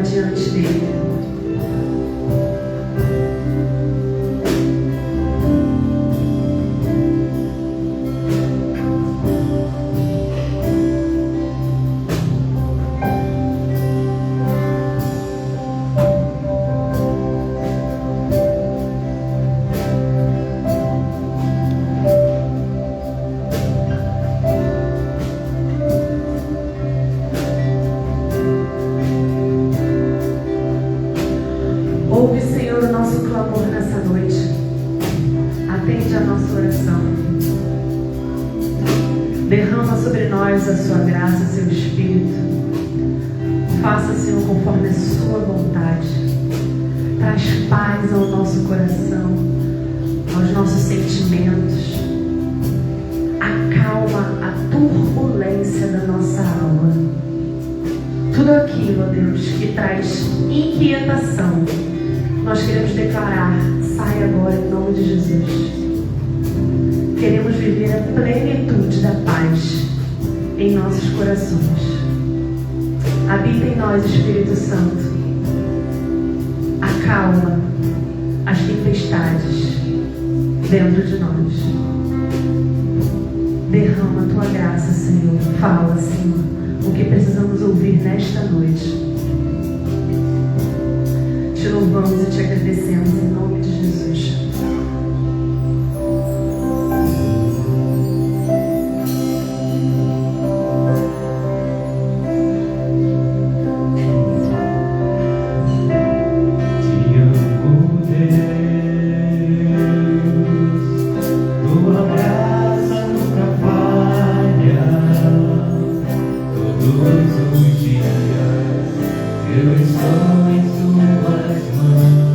diante dele. Ouve, Senhor, o nosso clamor nessa noite. Atende a nossa oração. Derrama sobre nós a sua graça, seu Espírito. Faça, Senhor, conforme a sua vontade. Traz paz ao nosso coração, aos nossos sentimentos. Acalma a turbulência da nossa alma. Tudo aquilo, ó Deus, que traz inquietação, nós queremos declarar: sai agora em nome de Jesus. Queremos viver a plenitude da paz em nossos corações. Habita em nós, Espírito Santo. Acalma as tempestades dentro de nós. Derrama a tua graça, Senhor. Fala, Senhor, o que precisamos ouvir nesta noite. Te louvamos e te agradecemos em nome de Jesus. Eu estou em suas mãos.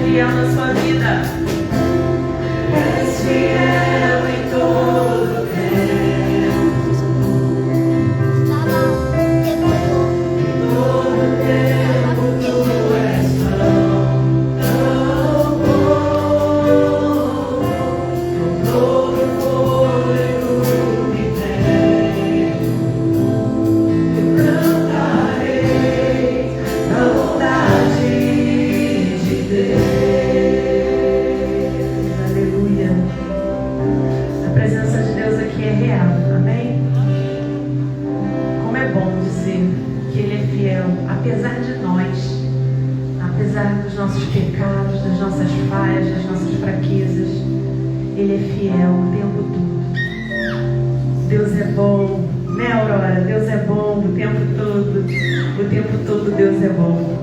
fiel na sua vida. És fiel em todo tempo. Todo tempo tu és tão bom. Com todo fôlego que tenho, eu cantarei da bondade de Deus. Aleluia. A presença de Deus aqui é real, amém? Como é bom dizer que Ele é fiel, apesar de nós, apesar dos nossos pecados, das nossas falhas, das nossas fraquezas. Ele é fiel o tempo todo. Deus é bom, né, Aurora? Deus é bom o tempo todo. O tempo todo Deus é bom.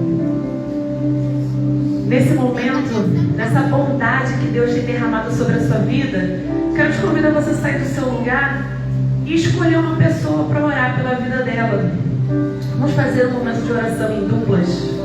Nesse momento, nessa bondade que Deus tem derramado sobre a sua vida, quero te convidar a você sair do seu lugar e escolher uma pessoa para orar pela vida dela. Vamos fazer um momento de oração em duplas.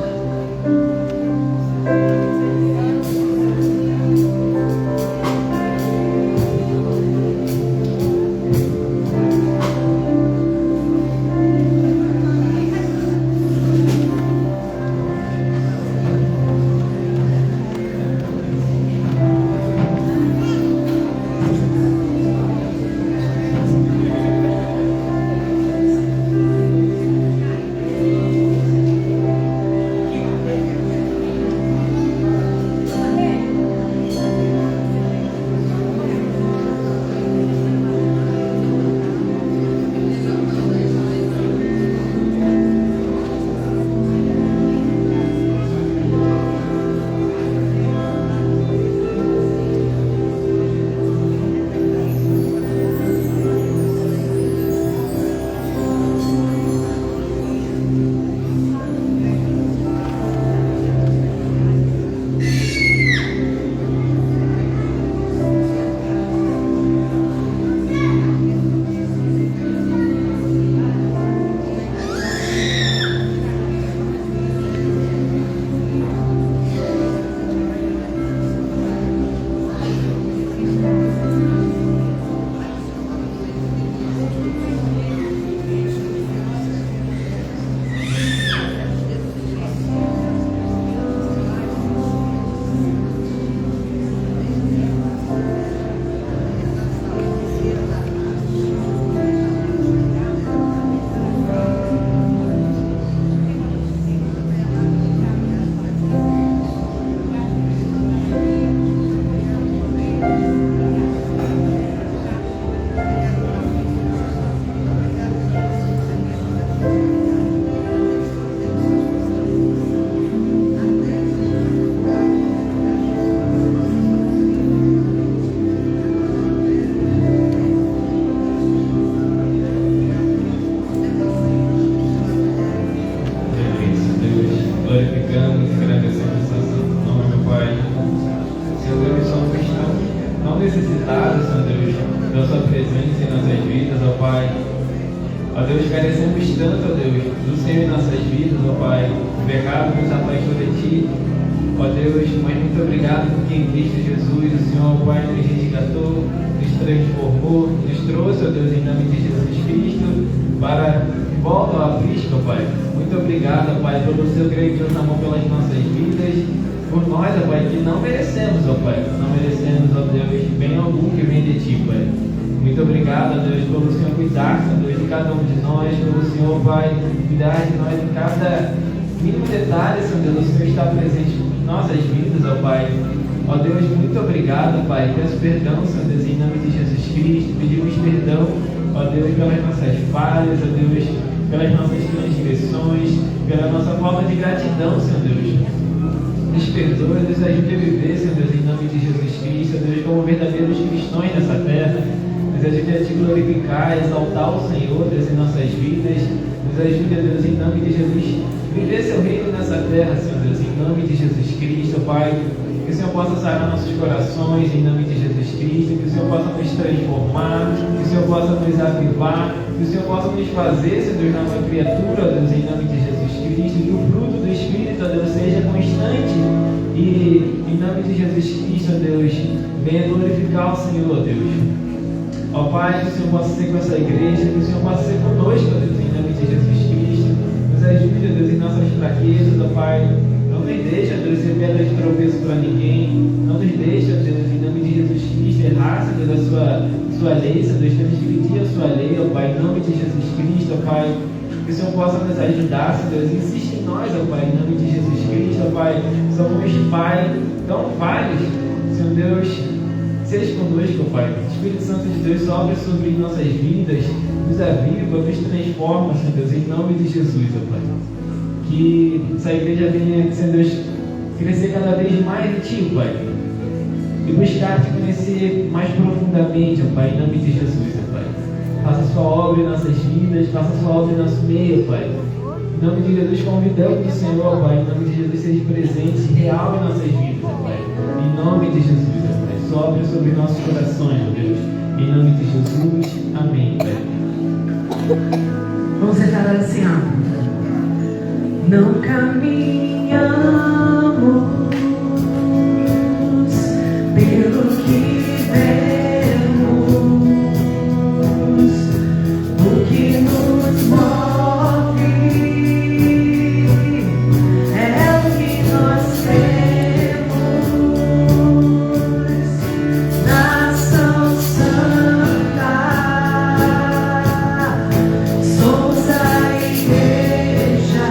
Exaltar o Senhor, Deus, em nossas vidas. Nos ajude, Deus, em nome de Jesus, viver seu reino nessa terra, Senhor Deus, em nome de Jesus Cristo, Pai. Que o Senhor possa sarar nossos corações, em nome de Jesus Cristo. Que o Senhor possa nos transformar, que o Senhor possa nos avivar, que o Senhor possa nos fazer, Senhor Deus, nova criatura, Deus, em nome de Jesus Cristo. Que o fruto do Espírito, Deus, seja constante e nome de Jesus Cristo, Deus, venha glorificar o Senhor, Deus. Ó Pai, que o Senhor possa ser com essa igreja, que o Senhor possa ser conosco, Deus, em nome de Jesus Cristo. Nos ajude, Deus, em nossas fraquezas, ó Pai. Não nos deixa, Deus, ser pedra de tropeço para ninguém. Não nos deixa, Deus, em nome de Jesus Cristo, errar, Deus, a sua lei, Deus, transgredir a sua lei, ó Pai, em nome de Jesus Cristo, ó Pai. Que o Senhor possa nos ajudar, Deus, insiste em nós, ó Pai, em nome de Jesus Cristo, ó Pai. Somos, Pai, tão vários, Senhor Deus, seja conosco, ó Pai. Espírito Santo de Deus, sobre nossas vidas, nos aviva, nos transforma, Senhor Deus, em nome de Jesus, ó Pai. Que essa igreja venha, Senhor Deus, crescer cada vez mais em Ti, Pai. E buscar Te conhecer mais profundamente, ó Pai, em nome de Jesus, ó Pai. Faça a Sua obra em nossas vidas, faça a Sua obra em nosso meio, ó Pai. Em nome de Jesus, convidamos o Senhor, ó Pai. Em nome de Jesus, seja presente real em nossas vidas, ó Pai. Em nome de Jesus, ó Pai. Sobre nossos corações, ó Deus. Em nome de Jesus, amém, Pai. Vamos cantar assim, ó. Não caminhamos pelo que vemos, o que nos move é o que nós temos. Nação Santa, somos a igreja.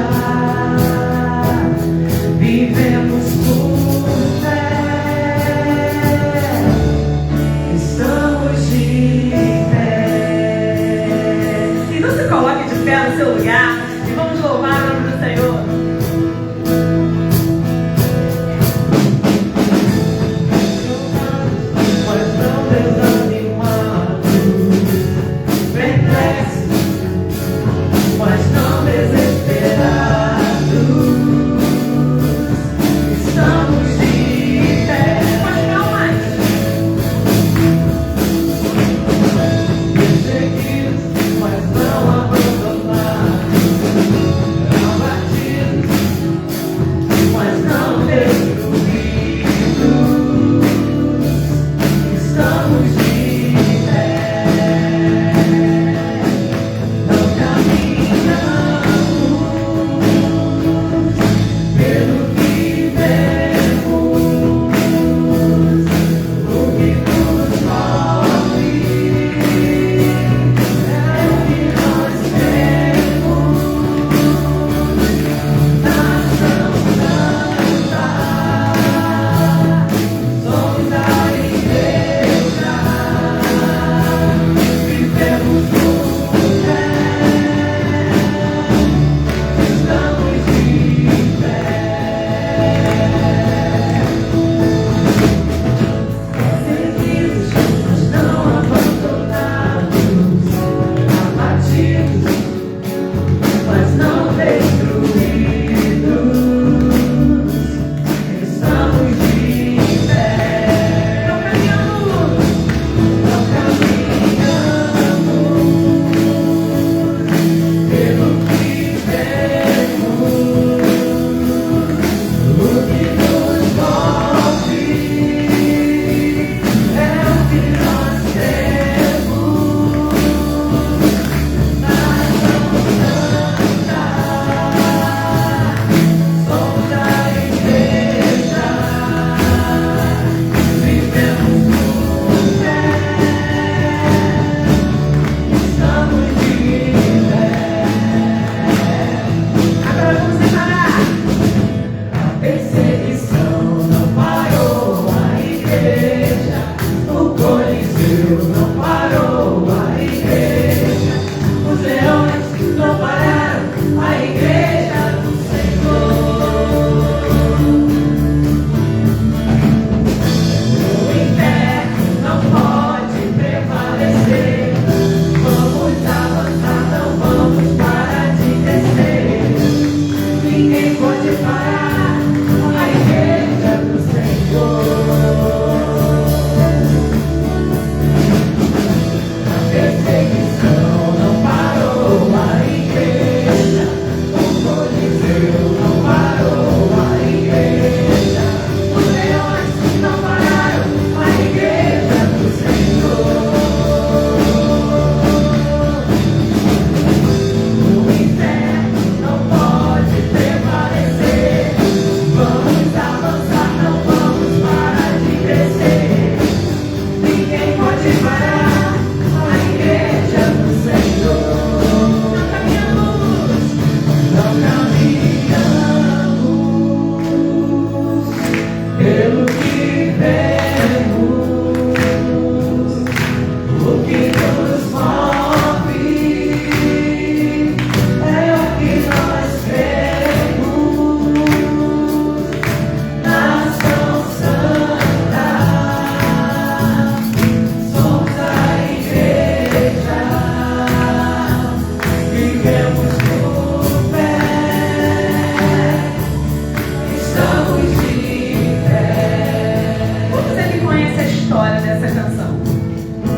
dessa canção?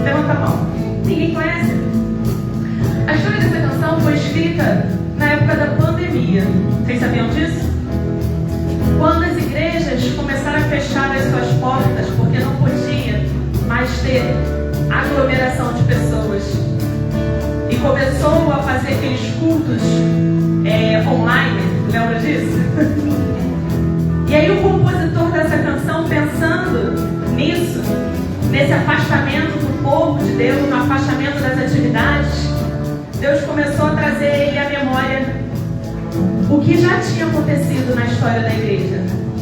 Levanta a mão. Ninguém conhece? A história dessa canção foi escrita na época da pandemia. Vocês sabiam disso? Quando as igrejas começaram a fechar as suas portas porque não podia mais ter aglomeração de pessoas e começou a fazer aqueles cultos online, lembra disso? E aí o compositor dessa canção, pensando nisso, nesse afastamento do povo de Deus, no afastamento das atividades, Deus começou a trazer ele à memória o que já tinha acontecido na história da igreja.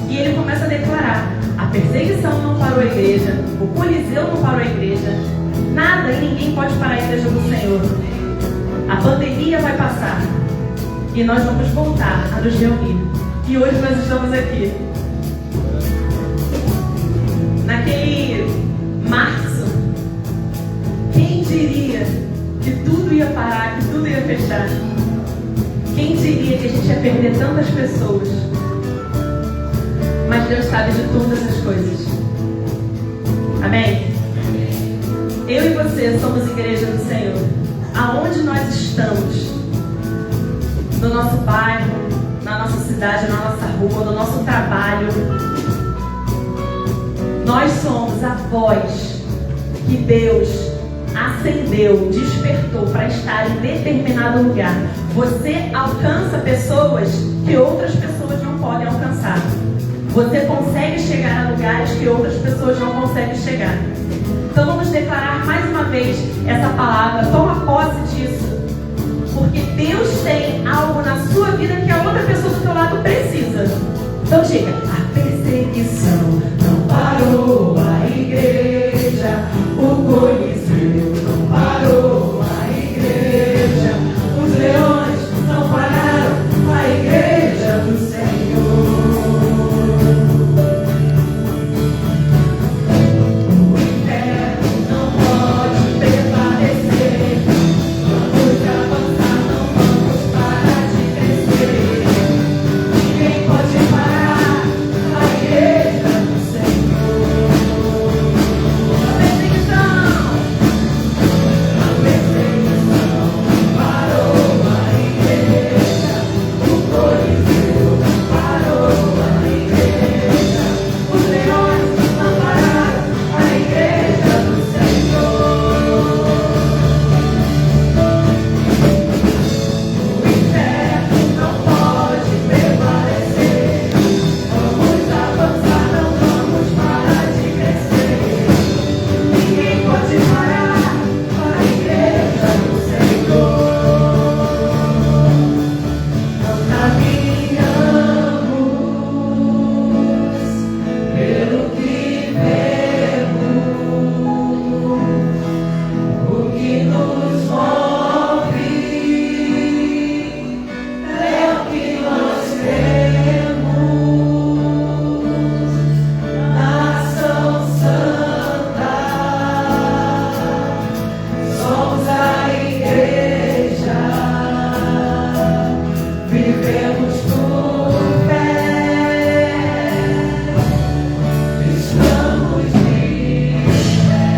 E ele começa a declarar: a perseguição não parou a igreja, o Coliseu não parou a igreja, nada e ninguém pode parar a igreja do Senhor. A pandemia vai passar e nós vamos voltar a nos reunir. E hoje nós estamos aqui. Naquele março, quem diria que tudo ia parar, que tudo ia fechar? Quem diria que a gente ia perder tantas pessoas? Mas Deus sabe de todas as coisas. Amém? Eu e você somos igreja do Senhor. Aonde nós estamos? No nosso bairro, na nossa cidade, na nossa rua, no nosso trabalho. Nós somos a voz que Deus acendeu, despertou para estar em determinado lugar. Você alcança pessoas que outras pessoas não podem alcançar. Você consegue chegar a lugares que outras pessoas não conseguem chegar. Então vamos declarar mais uma vez essa palavra. Toma posse disso. Porque Deus tem algo na sua vida que a outra pessoa do teu lado precisa. Então diga: a perseguição não parou a igreja, o Coliseu não parou a igreja, os leões não pararam a igreja do Senhor. O inferno não pode prevalecer, vamos avançar, não vamos parar de crescer. Ninguém pode parar a igreja do Senhor. A perseguição parou a igreja, o Coliseu parou a igreja, os leões não pararam a igreja do Senhor. O inferno não pode prevalecer, vamos avançar, não vamos parar de crescer. Ninguém pode parar a igreja do Senhor. Não caminhamos pelo que vemos, o que nos move é o que nós cremos. Nação santa, somos a igreja, vivemos por fé, estamos de pé.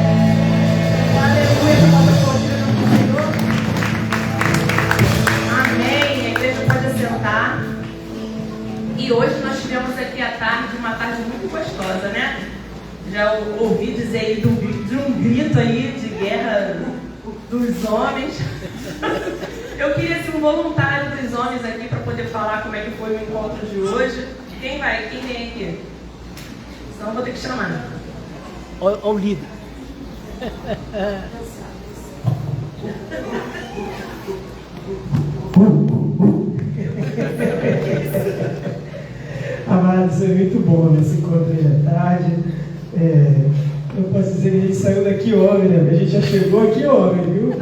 Aleluia, palmas para o Senhor. Amém. A igreja pode assentar. E hoje nós tivemos aqui à tarde, uma tarde muito gostosa, né? Já ouvi dizer aí de um grito aí de guerra dos homens. Eu queria ser um voluntário dos homens aqui para poder falar como é que foi o encontro de hoje. Quem vai? Quem vem aqui? Senão eu vou ter que chamar. Olha o líder. Amados, é muito bom esse encontro aí à tarde. Eu posso dizer que a gente saiu daqui homem, né? A gente já chegou aqui homem, viu?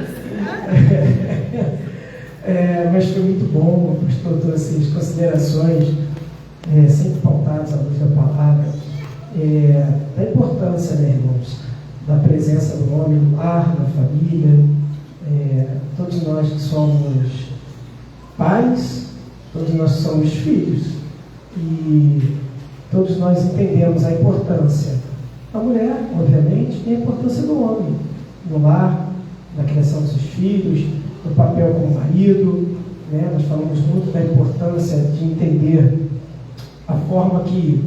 Mas foi muito bom, pastor, todas essas considerações, sempre pautadas à luz da palavra, da importância, né, irmãos, da presença do homem no lar, na família. Todos nós que somos pais, todos nós que somos filhos, e todos nós entendemos a importância A mulher, obviamente, tem a importância do homem, no lar, na criação dos seus filhos, no papel como marido, né? Nós falamos muito da importância de entender a forma que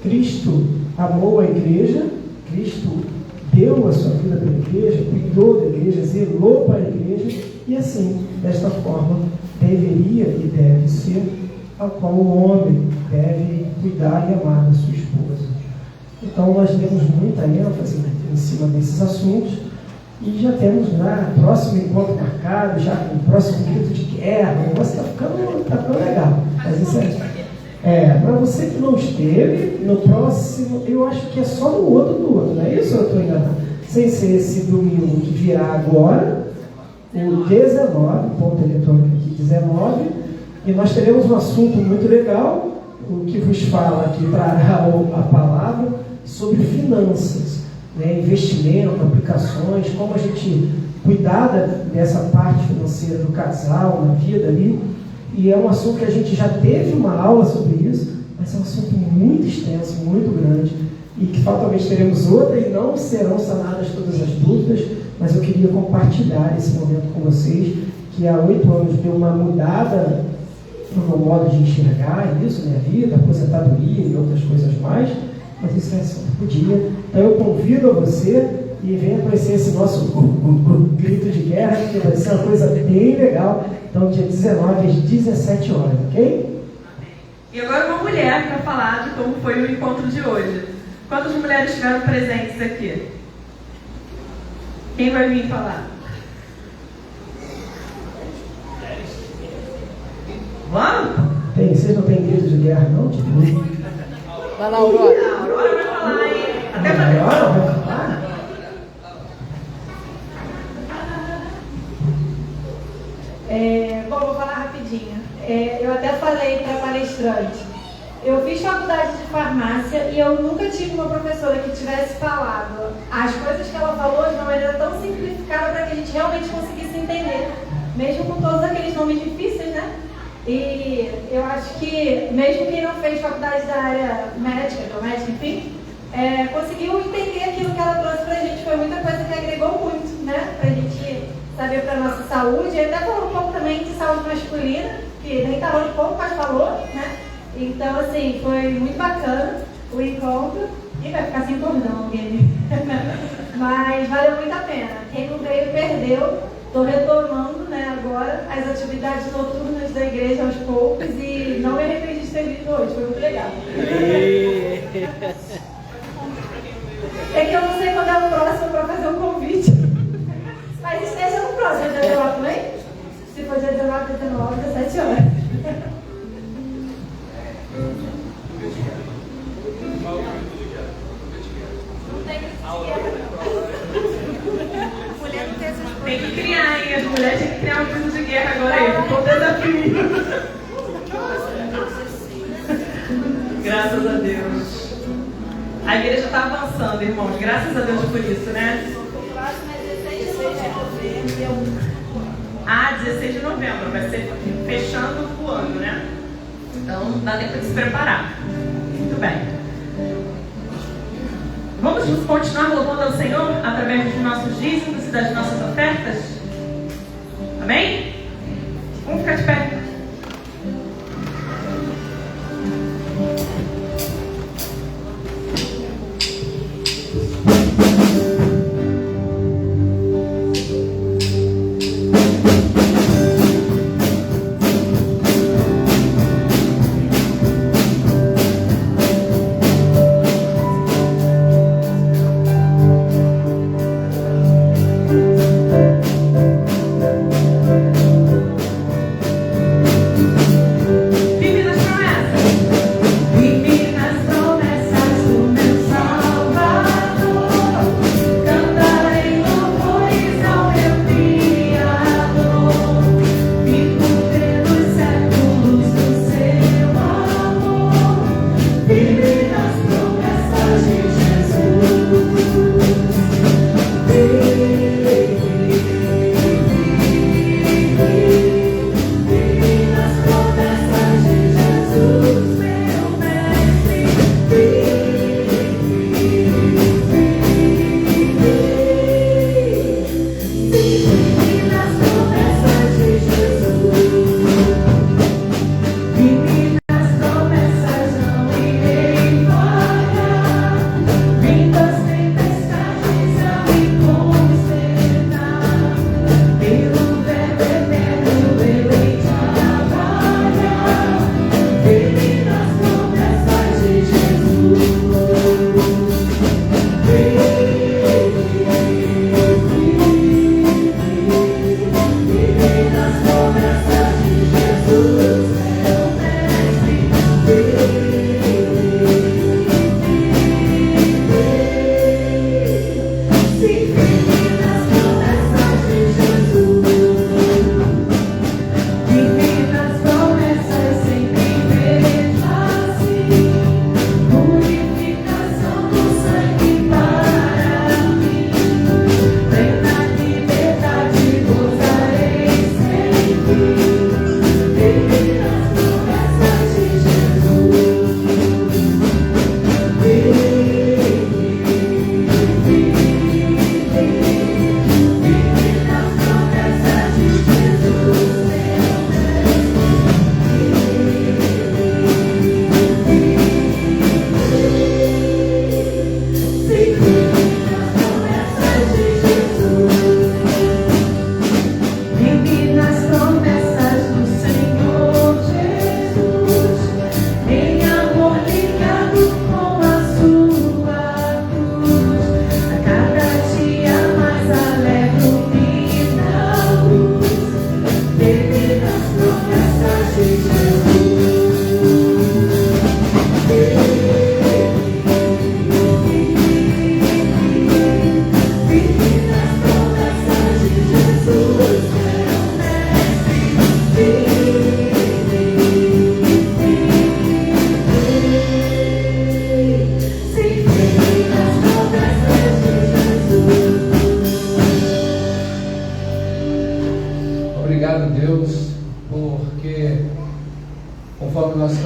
Cristo amou a igreja, Cristo deu a sua vida para a igreja, cuidou da igreja, zelou para a igreja, e assim, desta forma, deveria e deve ser ao qual o homem deve cuidar e amar da sua esposa. Então, nós demos muita ênfase em cima desses assuntos e já temos o próximo encontro marcado, já com o próximo grito de guerra. O negócio está ficando legal. Mas isso para você que não esteve, no próximo, eu acho que é só no outro, não é isso? Eu estou enganado. Sem ser esse domingo que virá agora, o 19, ponto eletrônico aqui, 19, e nós teremos um assunto muito legal, o que vos fala aqui, trará a palavra sobre finanças, né, investimento, aplicações, como a gente cuidar dessa parte financeira do casal, na vida ali. E é um assunto que a gente já teve uma aula sobre isso, mas é um assunto muito extenso, muito grande, e que fatalmente teremos outra e não serão sanadas todas as dúvidas, mas eu queria compartilhar esse momento com vocês, que há 8 anos deu uma mudada no meu modo de enxergar isso, minha vida, aposentadoria e outras coisas mais, mas isso é assunto do dia. Então eu convido a você e venha conhecer esse nosso grito de guerra, que vai ser uma coisa bem legal. Então, dia 19 às 17 horas, ok? E agora uma mulher para falar de como foi o encontro de hoje. Quantas mulheres estiveram presentes aqui? Quem vai vir falar? Vamos? Vocês não têm grito de guerra, não? Tipo... Vai lá, Aurora. A Aurora vai falar, hein? Até pra Aurora vai falar? Bom, vou falar rapidinho. Eu até falei para a palestrante. Eu fiz faculdade de farmácia e eu nunca tive uma professora que tivesse falado as coisas que ela falou de uma maneira tão simplificada para que a gente realmente conseguisse entender, mesmo com todos aqueles nomes difíceis, né? E eu acho que, mesmo quem não fez faculdade da área médica, enfim, conseguiu entender aquilo que ela trouxe para a gente. Foi muita coisa que agregou muito, né? Para a gente saber para a nossa saúde. E até falou um pouco também de saúde masculina, que nem falou um pouco, mas falou, né? Então, assim, foi muito bacana o encontro. E vai ficar sem cordão alguém. Mas valeu muito a pena. Quem não veio, perdeu. Estou retomando, né, agora as atividades noturnas da igreja aos poucos e não me arrependi de ter vindo hoje. Foi muito legal. É que eu não sei quando é o próximo para fazer um convite. Mas esteja no próximo, dia 19 também? Se for dia 19, 17 horas. Tem que criar, hein? As mulheres têm que criar um grito de guerra agora aí. Ficou um desafio. Graças a Deus. A igreja está avançando, irmãos. Graças a Deus por isso, né? O próximo é 16 de novembro. Ah, 16 de novembro. Vai ser fechando o ano, né? Então dá tempo de se preparar. Muito bem. Vamos continuar louvando ao Senhor através dos nossos dízimos e das nossas ofertas? Amém? Vamos ficar de pé.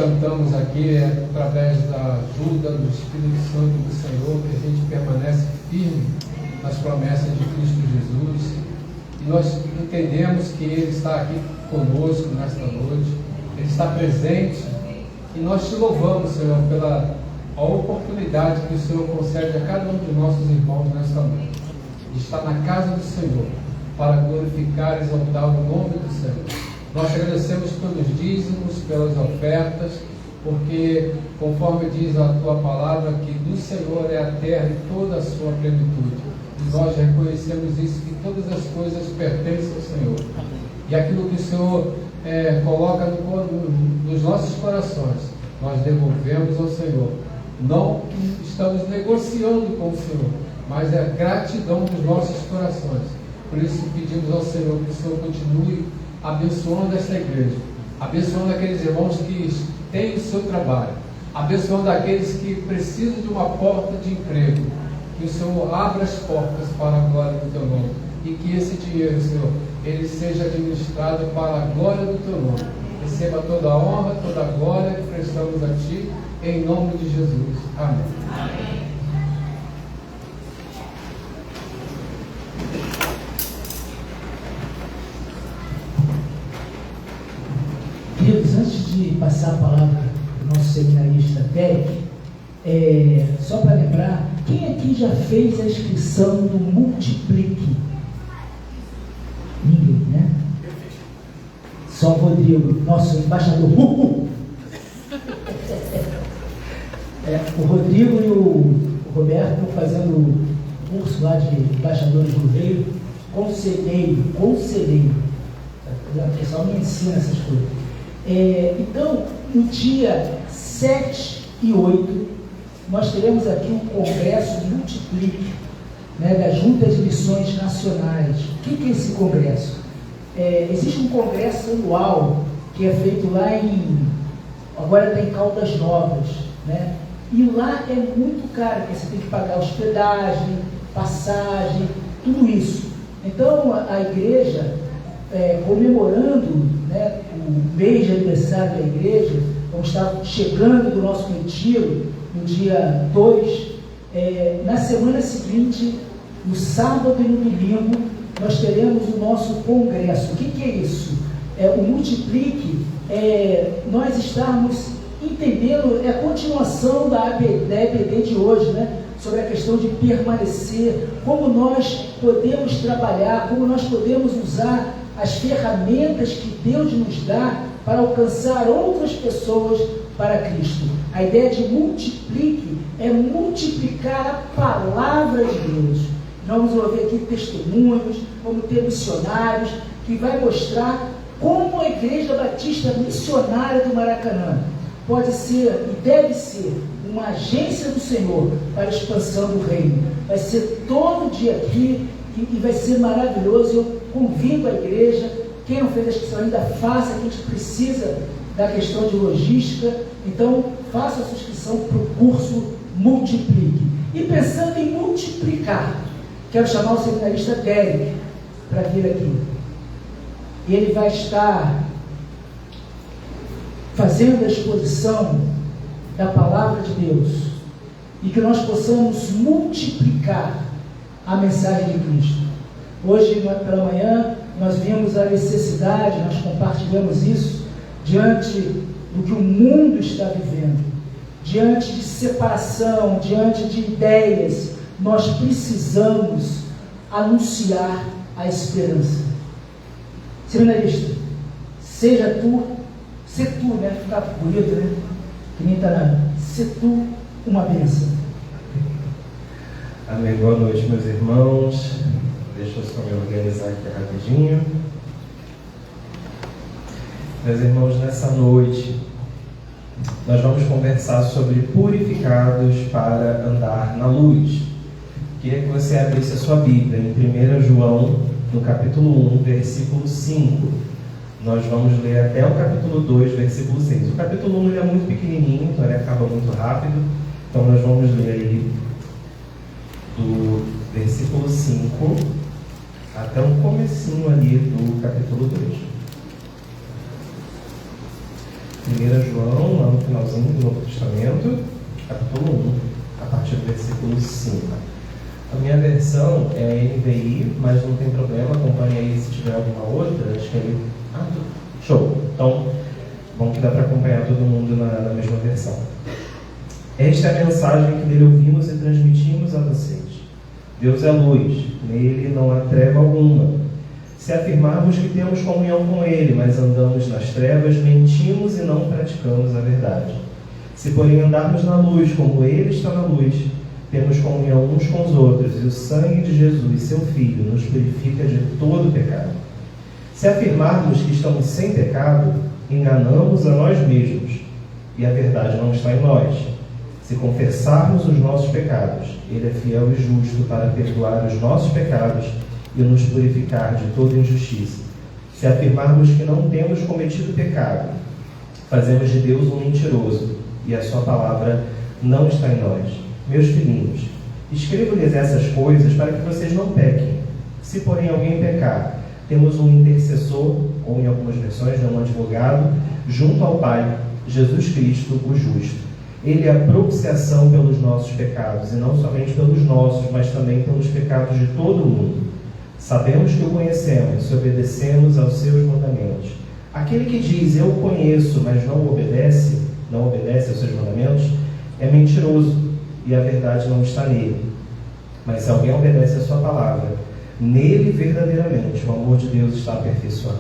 cantamos aqui é através da ajuda do Espírito Santo do Senhor que a gente permanece firme nas promessas de Cristo Jesus. E nós entendemos que Ele está aqui conosco nesta noite, Ele está presente, e nós te louvamos, Senhor, pela a oportunidade que o Senhor concede a cada um de nossos irmãos nesta noite, de estar na casa do Senhor, para glorificar e exaltar o nome do Senhor. Nós te agradecemos pelos dízimos, pelas ofertas, porque, conforme diz a tua palavra, que do Senhor é a terra e toda a sua plenitude. E nós reconhecemos isso, que todas as coisas pertencem ao Senhor. E aquilo que o Senhor coloca nos nossos corações, nós devolvemos ao Senhor. Não que estamos negociando com o Senhor, mas é a gratidão dos nossos corações. Por isso pedimos ao Senhor que o Senhor continue abençoando esta igreja, abençoando aqueles irmãos que têm o seu trabalho, abençoando aqueles que precisam de uma porta de emprego. Que o Senhor abra as portas para a glória do teu nome, e que esse dinheiro, Senhor, ele seja administrado para a glória do teu nome. Receba toda a honra, toda a glória que prestamos a ti, em nome de Jesus. Amém. Amém. Queridos, antes de passar a palavra para o nosso seminarista Derek, só para lembrar, quem aqui já fez a inscrição do Multiplique? Ninguém, né? Só o Rodrigo, nosso embaixador. O Rodrigo e o Roberto estão fazendo um curso lá de embaixadores do Rio, conselheiro. O pessoal me ensina essas coisas. Então, no dia 7 e 8, nós teremos aqui um congresso Multiplique, né, da Junta de Missões Nacionais. O que é esse congresso? Existe um congresso anual que é feito lá agora está em Caldas Novas, né? E lá é muito caro, porque você tem que pagar hospedagem, passagem, tudo isso. Então a igreja, comemorando, né, o mês de aniversário da igreja, vamos estar chegando do nosso retiro no dia 2, na semana seguinte, no sábado e no domingo, nós teremos o nosso congresso. O que é isso? O Multiplique, nós estamos entendendo, a continuação da EBD de hoje, né? Sobre a questão de permanecer, como nós podemos trabalhar, como nós podemos usar as ferramentas que Deus nos dá para alcançar outras pessoas para Cristo. A ideia de multiplique é multiplicar a palavra de Deus. Nós vamos ouvir aqui testemunhos, vamos ter missionários, que vai mostrar como a Igreja Batista Missionária do Maracanã pode ser e deve ser uma agência do Senhor para a expansão do reino. Vai ser todo dia aqui e vai ser maravilhoso. Eu convido a igreja, quem não fez a inscrição ainda faça, que a gente precisa da questão de logística. Então faça a sua inscrição para o curso Multiplique. E pensando em multiplicar, quero chamar o seminarista Derek para vir aqui. Ele vai estar fazendo a exposição da palavra de Deus, e que nós possamos multiplicar a mensagem de Cristo. Hoje pela manhã nós vimos a necessidade, nós compartilhamos isso, diante do que o mundo está vivendo, diante de separação, diante de ideias, nós precisamos anunciar a esperança. Seminarista, seja tu, né? Ficar bonito, né? Que nem está nada. Se tu uma bênção. Amém. Boa noite, meus irmãos. Deixa eu só me organizar aqui rapidinho. Meus irmãos, nessa noite nós vamos conversar sobre purificados para andar na luz. Queria que você abrisse a sua Bíblia em 1 João, no capítulo 1, versículo 5. Nós vamos ler até o capítulo 2, versículo 6. O capítulo 1 ele é muito pequenininho, então ele acaba muito rápido. Então nós vamos ler aí do versículo 5 até um comecinho ali do capítulo 2. 1 João, lá no finalzinho do Novo Testamento, capítulo 1, a partir do versículo 5. A minha versão é a NVI, mas não tem problema, acompanhe aí se tiver alguma outra. Acho que ele... show! Então, bom que dá para acompanhar todo mundo na mesma versão. Esta é a mensagem que dele ouvimos e transmitimos a vocês. Deus é luz, nele não há treva alguma. Se afirmarmos que temos comunhão com ele, mas andamos nas trevas, mentimos e não praticamos a verdade. Se, porém, andarmos na luz, como ele está na luz, temos comunhão uns com os outros, e o sangue de Jesus, seu Filho, nos purifica de todo pecado. Se afirmarmos que estamos sem pecado, enganamos a nós mesmos, e a verdade não está em nós. Se confessarmos os nossos pecados, ele é fiel e justo para perdoar os nossos pecados e nos purificar de toda injustiça. Se afirmarmos que não temos cometido pecado, fazemos de Deus um mentiroso, e a sua palavra não está em nós. Meus filhinhos, escrevo-lhes essas coisas para que vocês não pequem. Se, porém, alguém pecar, temos um intercessor, ou em algumas versões, um advogado, junto ao Pai, Jesus Cristo, o justo. Ele é a propiciação pelos nossos pecados, e não somente pelos nossos, mas também pelos pecados de todo o mundo. Sabemos que o conhecemos se obedecemos aos seus mandamentos. Aquele que diz, eu o conheço, mas não obedece aos seus mandamentos, é mentiroso, e a verdade não está nele. Mas se alguém obedece a sua palavra, nele verdadeiramente o amor de Deus está aperfeiçoado.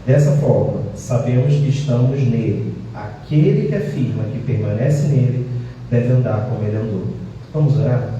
Dessa forma, sabemos que estamos nele. Aquele que afirma que permanece nele, deve andar como ele andou. Vamos orar?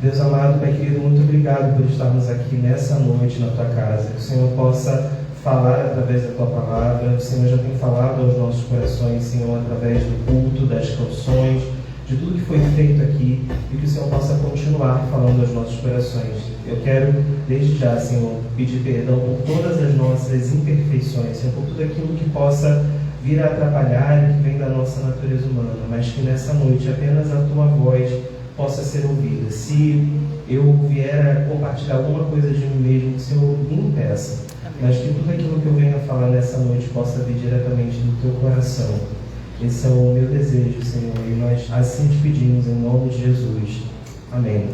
Deus amado, Pai querido, muito obrigado por estarmos aqui nessa noite na Tua casa. Que o Senhor possa falar através da Tua palavra. O Senhor já tem falado aos nossos corações, Senhor, através do culto, das canções, de tudo que foi feito aqui, e que o Senhor possa continuar falando aos nossos corações. Eu quero, desde já, Senhor, pedir perdão por todas as nossas imperfeições, Senhor, por tudo aquilo que possa vir a atrapalhar e que vem da nossa natureza humana, mas que nessa noite apenas a Tua voz possa ser ouvida. Se eu vier a compartilhar alguma coisa de mim mesmo, que o Senhor me impeça, mas que tudo aquilo que eu venho a falar nessa noite possa vir diretamente do Teu coração. Esse é o meu desejo, Senhor, e nós assim te pedimos em nome de Jesus. Amém.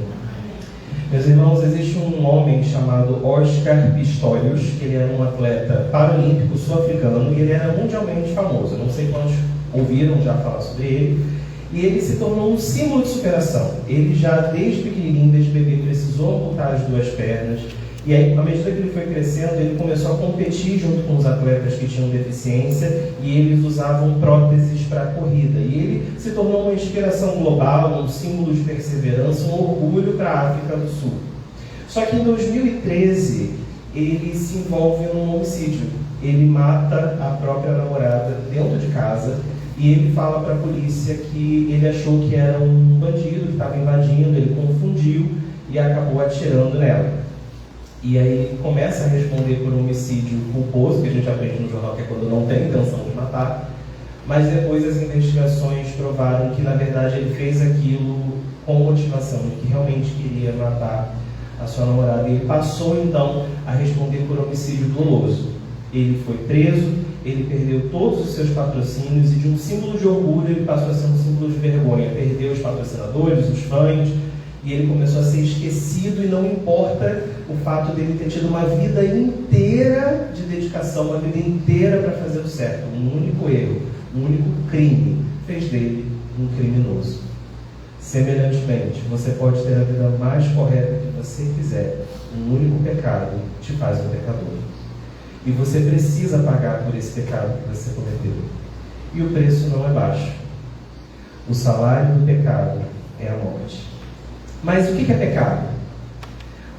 Meus irmãos, existe um homem chamado Oscar Pistorius, que ele era um atleta paralímpico sul-africano e ele era mundialmente famoso. Eu não sei quantos ouviram já falar sobre ele. E ele se tornou um símbolo de superação. Ele já, desde pequenininho, desde bebê, precisou amputar as duas pernas. E aí, à medida que ele foi crescendo, ele começou a competir junto com os atletas que tinham deficiência e eles usavam próteses para a corrida. E ele se tornou uma inspiração global, um símbolo de perseverança, um orgulho para a África do Sul. Só que em 2013, ele se envolve num homicídio. Ele mata a própria namorada dentro de casa e ele fala para a polícia que ele achou que era um bandido que estava invadindo, ele confundiu e acabou atirando nela. E aí ele começa a responder por um homicídio culposo, que a gente aprende no jornal que é quando não tem intenção de matar, mas depois as investigações provaram que na verdade ele fez aquilo com motivação, de que realmente queria matar a sua namorada. E ele passou então a responder por homicídio doloso. Ele foi preso, ele perdeu todos os seus patrocínios e de um símbolo de orgulho ele passou a ser um símbolo de vergonha. Perdeu os patrocinadores, os fãs, e ele começou a ser esquecido, e não importa o fato dele ter tido uma vida inteira de dedicação, uma vida inteira para fazer o certo. Um único erro, um único crime fez dele um criminoso. Semelhantemente, você pode ter a vida mais correta que você quiser, um único pecado te faz um pecador. E você precisa pagar por esse pecado que você cometeu. E o preço não é baixo. O salário do pecado é a morte. Mas o que é pecado?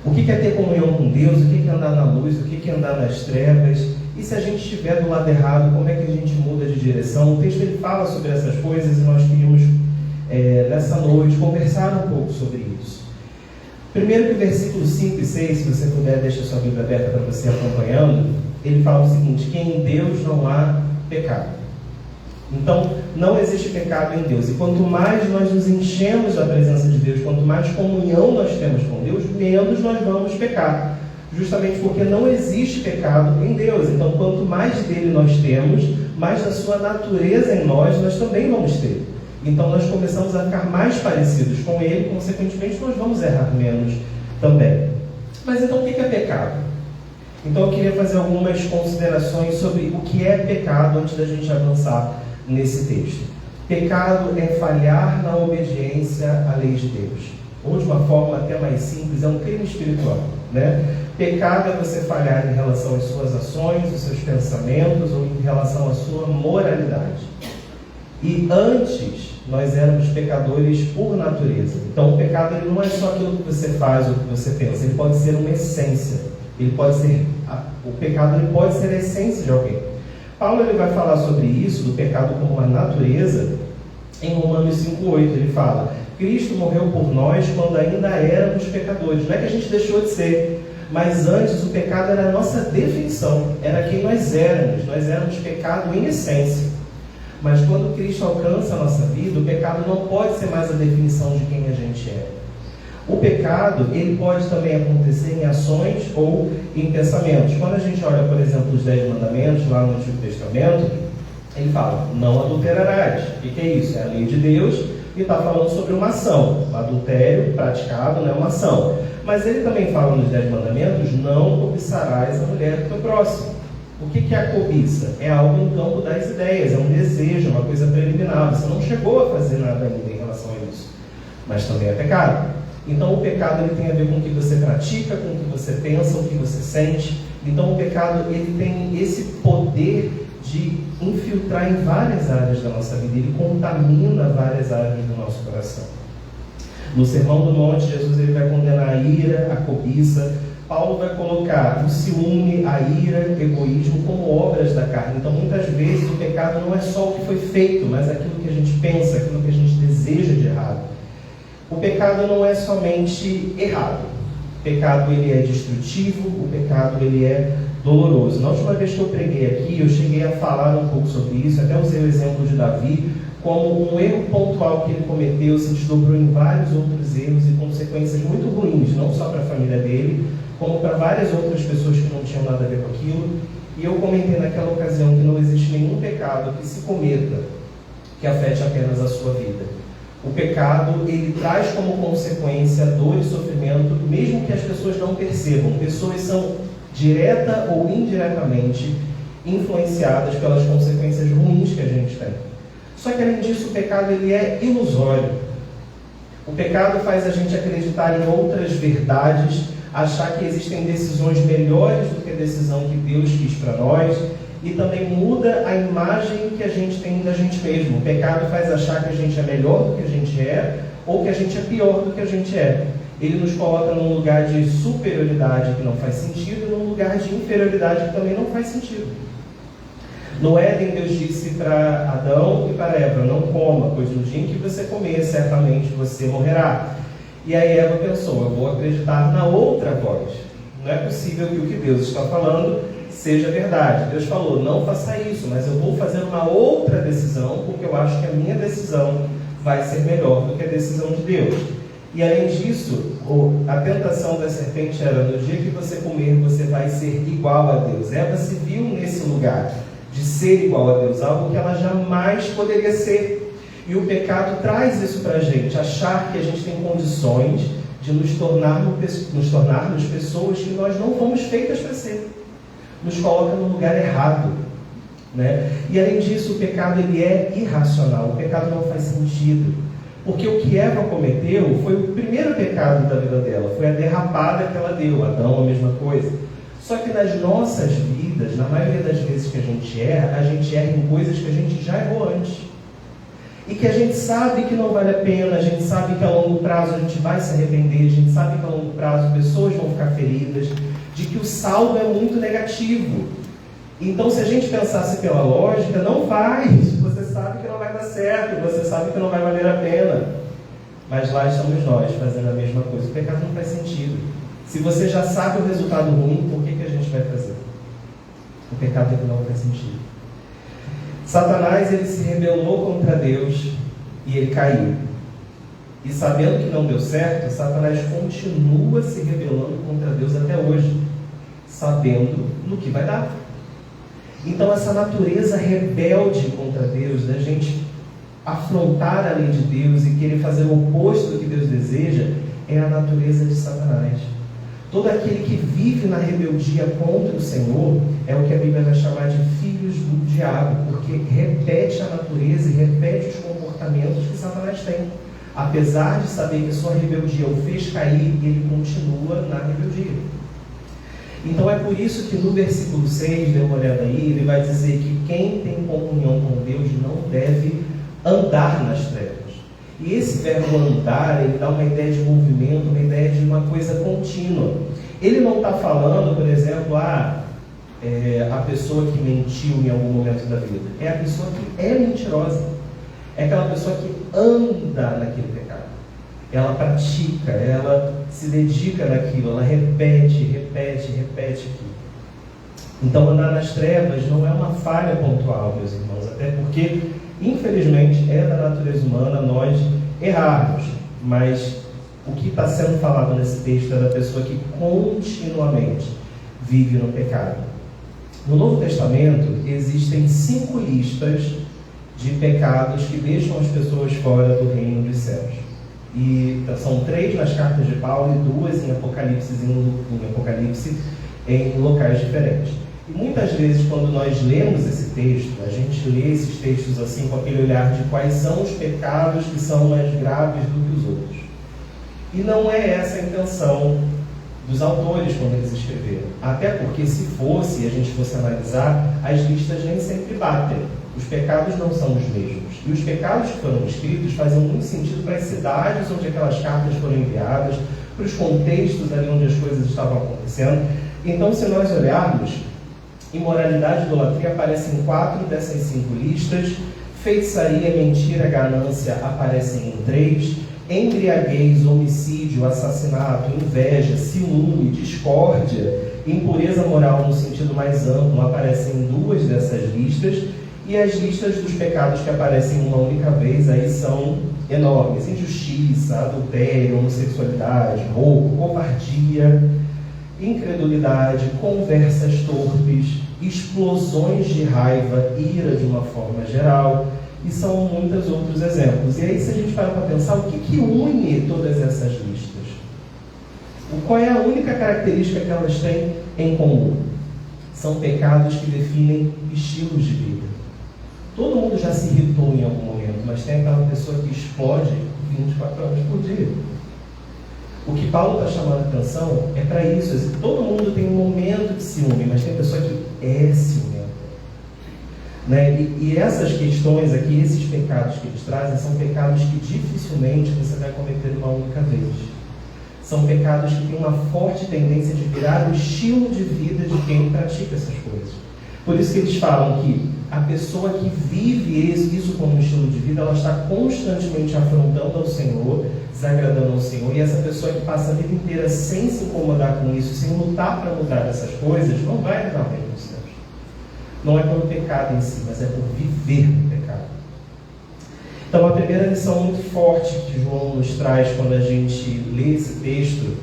O que é ter comunhão com Deus? O que é andar na luz? O que é andar nas trevas? E se a gente estiver do lado errado, como é que a gente muda de direção? O texto ele fala sobre essas coisas e nós queríamos, nessa noite, conversar um pouco sobre isso. Primeiro que o versículo 5 e 6, se você puder, deixa a sua Bíblia aberta para você acompanhando, ele fala o seguinte, que em Deus não há pecado. Então, não existe pecado em Deus. E quanto mais nós nos enchemos da presença de Deus, quanto mais comunhão nós temos com Deus, menos nós vamos pecar. Justamente porque não existe pecado em Deus. Então, quanto mais dele nós temos, mas na sua natureza em nós também vamos ter. Então nós começamos a ficar mais parecidos com Ele, consequentemente nós vamos errar menos também. Mas então o que é pecado? Então eu queria fazer algumas considerações sobre o que é pecado antes da gente avançar nesse texto. Pecado é falhar na obediência à lei de Deus. Ou de uma forma até mais simples, é um crime espiritual, né? Pecado é você falhar em relação às suas ações, os seus pensamentos, ou em relação à sua moralidade. E antes, nós éramos pecadores por natureza. Então o pecado ele não é só aquilo que você faz ou que você pensa, ele pode ser uma essência. O pecado ele pode ser a essência de alguém. Paulo ele vai falar sobre isso, do pecado como uma natureza, em Romanos 5,8. Ele fala: Cristo morreu por nós quando ainda éramos pecadores. Não é que a gente deixou de ser, mas antes o pecado era a nossa definição, era quem nós éramos pecado em essência. Mas quando Cristo alcança a nossa vida, o pecado não pode ser mais a definição de quem a gente é. O pecado, ele pode também acontecer em ações ou em pensamentos. Quando a gente olha, por exemplo, os 10 mandamentos lá no Antigo Testamento, ele fala: não adulterarás. O que é isso? É a lei de Deus e está falando sobre uma ação. O adultério praticado não é uma ação. Mas ele também fala nos 10 mandamentos: não cobiçarás a mulher do teu próximo. O que é a cobiça? É algo no campo das ideias, é um desejo, uma coisa preliminar. Você não chegou a fazer nada ainda em relação a isso, mas também é pecado. Então o pecado ele tem a ver com o que você pratica, com o que você pensa, o que você sente. Então o pecado ele tem esse poder de infiltrar em várias áreas da nossa vida. Ele contamina várias áreas do nosso coração. No Sermão do Monte, Jesus ele vai condenar a ira, a cobiça. Paulo vai colocar o ciúme, a ira, o egoísmo como obras da carne. Então muitas vezes o pecado não é só o que foi feito, mas aquilo que a gente pensa, aquilo que a gente deseja de errado. O pecado não é somente errado. O pecado ele é destrutivo, o pecado ele é doloroso. Na última vez que eu preguei aqui, eu cheguei a falar um pouco sobre isso, até usei o exemplo de Davi, como um erro pontual que ele cometeu se desdobrou em vários outros erros e consequências muito ruins, não só para a família dele, como para várias outras pessoas que não tinham nada a ver com aquilo. E eu comentei naquela ocasião que não existe nenhum pecado que se cometa que afete apenas a sua vida. O pecado, ele traz como consequência dor e sofrimento, mesmo que as pessoas não percebam. Pessoas são direta ou indiretamente influenciadas pelas consequências ruins que a gente tem. Só que além disso, o pecado ele é ilusório. O pecado faz a gente acreditar em outras verdades, achar que existem decisões melhores do que a decisão que Deus quis para nós, e também muda a imagem que a gente tem da gente mesmo. O pecado faz achar que a gente é melhor do que a gente é, ou que a gente é pior do que a gente é. Ele nos coloca num lugar de superioridade que não faz sentido, e num lugar de inferioridade que também não faz sentido. No Éden, Deus disse para Adão e para Eva: não coma, pois no dia em que você comer, certamente você morrerá. E aí Eva pensou: eu vou acreditar na outra voz. Não é possível que o que Deus está falando seja verdade. Deus falou: não faça isso, mas eu vou fazer uma outra decisão, porque eu acho que a minha decisão vai ser melhor do que a decisão de Deus. E além disso, a tentação da serpente era: no dia que você comer, você vai ser igual a Deus. Eva se viu nesse lugar de ser igual a Deus, algo que ela jamais poderia ser. E o pecado traz isso para a gente, achar que a gente tem condições de nos tornarmos pessoas que nós não fomos feitas para ser. Nos coloca no lugar errado, né? E além disso, o pecado ele é irracional. O pecado não faz sentido, porque o que Eva cometeu foi o primeiro pecado da vida dela, foi a derrapada que ela deu. Adão, a mesma coisa. Só que nas nossas vidas, na maioria das vezes que a gente erra em coisas que a gente já errou antes, e que a gente sabe que não vale a pena, a gente sabe que a longo prazo a gente vai se arrepender, a gente sabe que a longo prazo pessoas vão ficar feridas, de que o saldo é muito negativo. Então, se a gente pensasse pela lógica, não faz. Você sabe que não vai dar certo, você sabe que não vai valer a pena. Mas lá estamos nós fazendo a mesma coisa. O pecado não faz sentido. Se você já sabe o resultado ruim, por que a gente vai fazer? O pecado não faz sentido. Satanás, ele se rebelou contra Deus e ele caiu. E sabendo que não deu certo, Satanás continua se rebelando contra Deus até hoje, sabendo no que vai dar. Então essa natureza rebelde contra Deus, da gente afrontar a lei de Deus e querer fazer o oposto do que Deus deseja, é a natureza de Satanás. Todo aquele que vive na rebeldia contra o Senhor é o que a Bíblia vai chamar de filhos do diabo, porque repete a natureza e repete os comportamentos que Satanás tem. Apesar de saber que sua rebeldia o fez cair, ele continua na rebeldia. Então é por isso que no versículo 6, dê uma olhada aí, ele vai dizer que quem tem comunhão com Deus não deve andar nas trevas. E esse verbo andar, ele dá uma ideia de movimento, uma ideia de uma coisa contínua. Ele não está falando, por exemplo, a pessoa que mentiu em algum momento da vida. É a pessoa que é mentirosa. É aquela pessoa que anda naquele pecado. Ela pratica, ela se dedica naquilo, ela repete aquilo. Então andar nas trevas não é uma falha pontual, meus irmãos, até porque infelizmente é da natureza humana nós errarmos, mas o que está sendo falado nesse texto é da pessoa que continuamente vive no pecado. No Novo Testamento existem 5 listas de pecados que deixam as pessoas fora do reino dos céus. E são 3 nas cartas de Paulo e 2 em Apocalipse, em locais diferentes. E muitas vezes, quando nós lemos esse texto, a gente lê esses textos assim com aquele olhar de quais são os pecados que são mais graves do que os outros. E não é essa a intenção dos autores quando eles escreveram. Até porque se fosse, e a gente fosse analisar, as listas nem sempre batem. Os pecados não são os mesmos. E os pecados que foram escritos faziam muito sentido para as cidades onde aquelas cartas foram enviadas, para os contextos ali onde as coisas estavam acontecendo. Então, se nós olharmos, imoralidade e idolatria aparecem em 4 dessas 5 listas, feitiçaria, mentira, ganância aparecem em 3, embriaguez, homicídio, assassinato, inveja, ciúme, discórdia, impureza moral no sentido mais amplo aparecem em 2 dessas listas, e as listas dos pecados que aparecem uma única vez aí são enormes: injustiça, adultério, homossexualidade, roubo, covardia, incredulidade, conversas torpes, explosões de raiva, ira de uma forma geral, e são muitos outros exemplos. E aí, se a gente parar para pensar, o que une todas essas listas? Qual é a única característica que elas têm em comum? São pecados que definem estilos de vida. Todo mundo já se irritou em algum momento, mas tem aquela pessoa que explode 24 horas por dia. O que Paulo está chamando a atenção é para isso. Todo mundo tem um momento de ciúme, mas tem pessoa que é ciumenta. Né? E essas questões aqui, esses pecados que eles trazem, são pecados que dificilmente você vai cometer uma única vez. São pecados que têm uma forte tendência de virar o estilo de vida de quem pratica essas coisas. Por isso que eles falam que a pessoa que vive isso como estilo de vida, ela está constantemente afrontando ao Senhor, desagradando ao Senhor, e essa pessoa que passa a vida inteira sem se incomodar com isso, sem lutar para mudar essas coisas, não vai entrar no reino dos céus. Não é pelo pecado em si, mas é por viver no pecado. Então a primeira lição muito forte que João nos traz quando a gente lê esse texto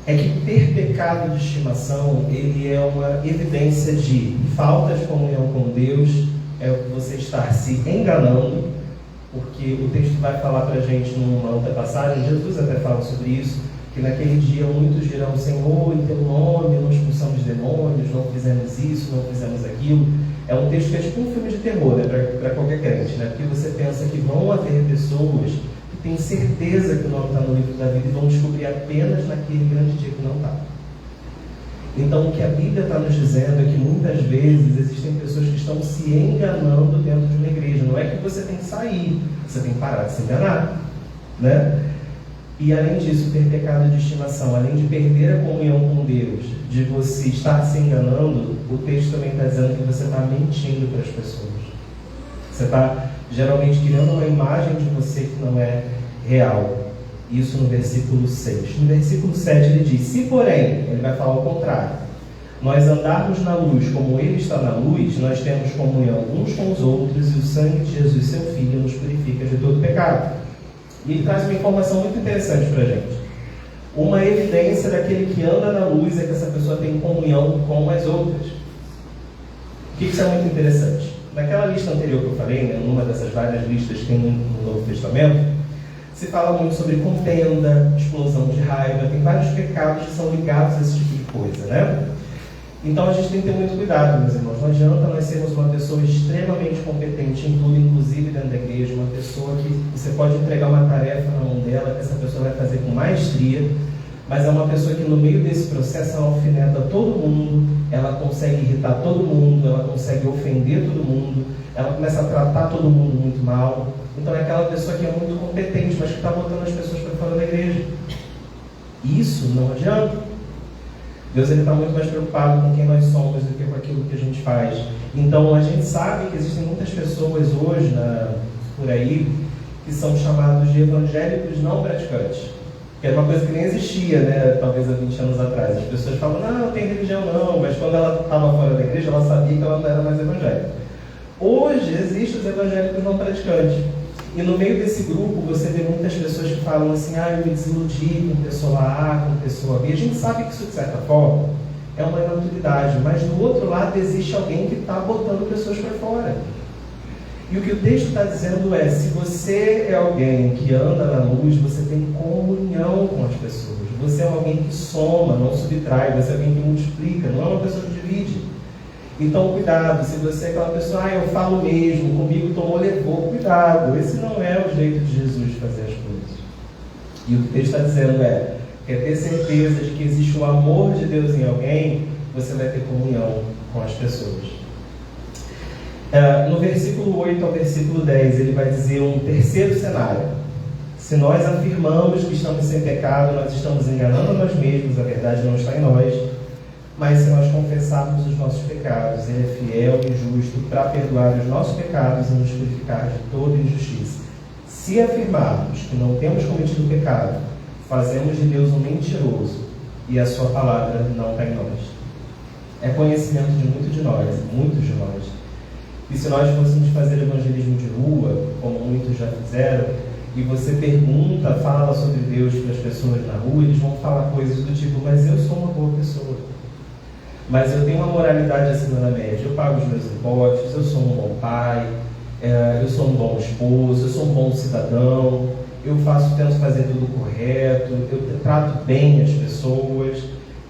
é que ter pecado de estimação, ele é uma evidência de falta de comunhão com Deus, é você estar se enganando, porque o texto vai falar para a gente numa outra passagem, Jesus até fala sobre isso, que naquele dia muitos dirão: Senhor, em teu nome não expulsamos demônios, não fizemos isso, não fizemos aquilo. É um texto que é tipo um filme de terror, né, para qualquer crente, né? Porque você pensa que vão haver pessoas que têm certeza que o nome está no livro da vida e vão descobrir apenas naquele grande dia que não está. Então o que a Bíblia está nos dizendo é que muitas vezes existem pessoas que estão se enganando dentro de uma igreja. Não é que você tem que sair, você tem que parar de se enganar, né? E além disso, ter pecado de estimação, além de perder a comunhão com Deus, de você estar se enganando, o texto também está dizendo que você está mentindo para as pessoas. Você está geralmente criando uma imagem de você que não é real. Isso no versículo 6. No versículo 7 ele diz: se porém, ele vai falar o contrário, nós andarmos na luz como ele está na luz, nós temos comunhão uns com os outros, e o sangue de Jesus, seu Filho, nos purifica de todo pecado. E ele traz uma informação muito interessante para a gente. Uma evidência daquele que anda na luz é que essa pessoa tem comunhão com as outras. que isso é muito interessante? Naquela lista anterior que eu falei, né, numa dessas várias listas que tem no Novo Testamento, se fala muito sobre contenda, explosão de raiva, tem vários pecados que são ligados a esse tipo de coisa, né? Então a gente tem que ter muito cuidado, meus irmãos. Não adianta nós sermos uma pessoa extremamente competente em tudo, inclusive dentro da igreja, uma pessoa que você pode entregar uma tarefa na mão dela, que essa pessoa vai fazer com maestria, mas é uma pessoa que no meio desse processo ela alfineta todo mundo, ela consegue irritar todo mundo, ela consegue ofender todo mundo, ela começa a tratar todo mundo muito mal. Então é aquela pessoa que é muito competente, mas que está botando as pessoas para fora da igreja. Isso não adianta. Deus está muito mais preocupado com quem nós somos do que com aquilo que a gente faz. Então a gente sabe que existem muitas pessoas hoje por aí que são chamados de evangélicos não praticantes, que era uma coisa que nem existia, né, talvez há 20 anos atrás. As pessoas falam, não tem religião não, mas quando ela estava fora da igreja, ela sabia que ela não era mais evangélica. Hoje existem os evangélicos não praticantes. E no meio desse grupo você vê muitas pessoas que falam assim, eu me desiludi com pessoa A, com pessoa B. A gente sabe que isso, de certa forma, é uma imaturidade, mas do outro lado existe alguém que está botando pessoas para fora. E o que o texto está dizendo é, se você é alguém que anda na luz, você tem comunhão com as pessoas. Você é alguém que soma, não subtrai, você é alguém que multiplica, não é uma pessoa que divide. Então, cuidado, se você é aquela pessoa, eu falo mesmo, comigo tomou, levou, cuidado. Esse não é o jeito de Jesus de fazer as coisas. E o que o texto está dizendo quer ter certeza de que existe o amor de Deus em alguém, você vai ter comunhão com as pessoas. No versículo 8 ao versículo 10, ele vai dizer um terceiro cenário. Se nós afirmamos que estamos sem pecado, nós estamos enganando a nós mesmos, a verdade não está em nós. Mas se nós confessarmos os nossos pecados, Ele é fiel e justo para perdoar os nossos pecados e nos purificar de toda injustiça. Se afirmarmos que não temos cometido pecado, fazemos de Deus um mentiroso e a sua palavra não está em nós. É conhecimento de muitos de nós. E se nós fôssemos fazer evangelismo de rua, como muitos já fizeram, e você fala sobre Deus para as pessoas na rua, eles vão falar coisas do tipo, mas eu sou uma boa pessoa. Mas eu tenho uma moralidade acima da média, eu pago os meus impostos, eu sou um bom pai, eu sou um bom esposo, eu sou um bom cidadão, tento fazer tudo correto, eu trato bem as pessoas.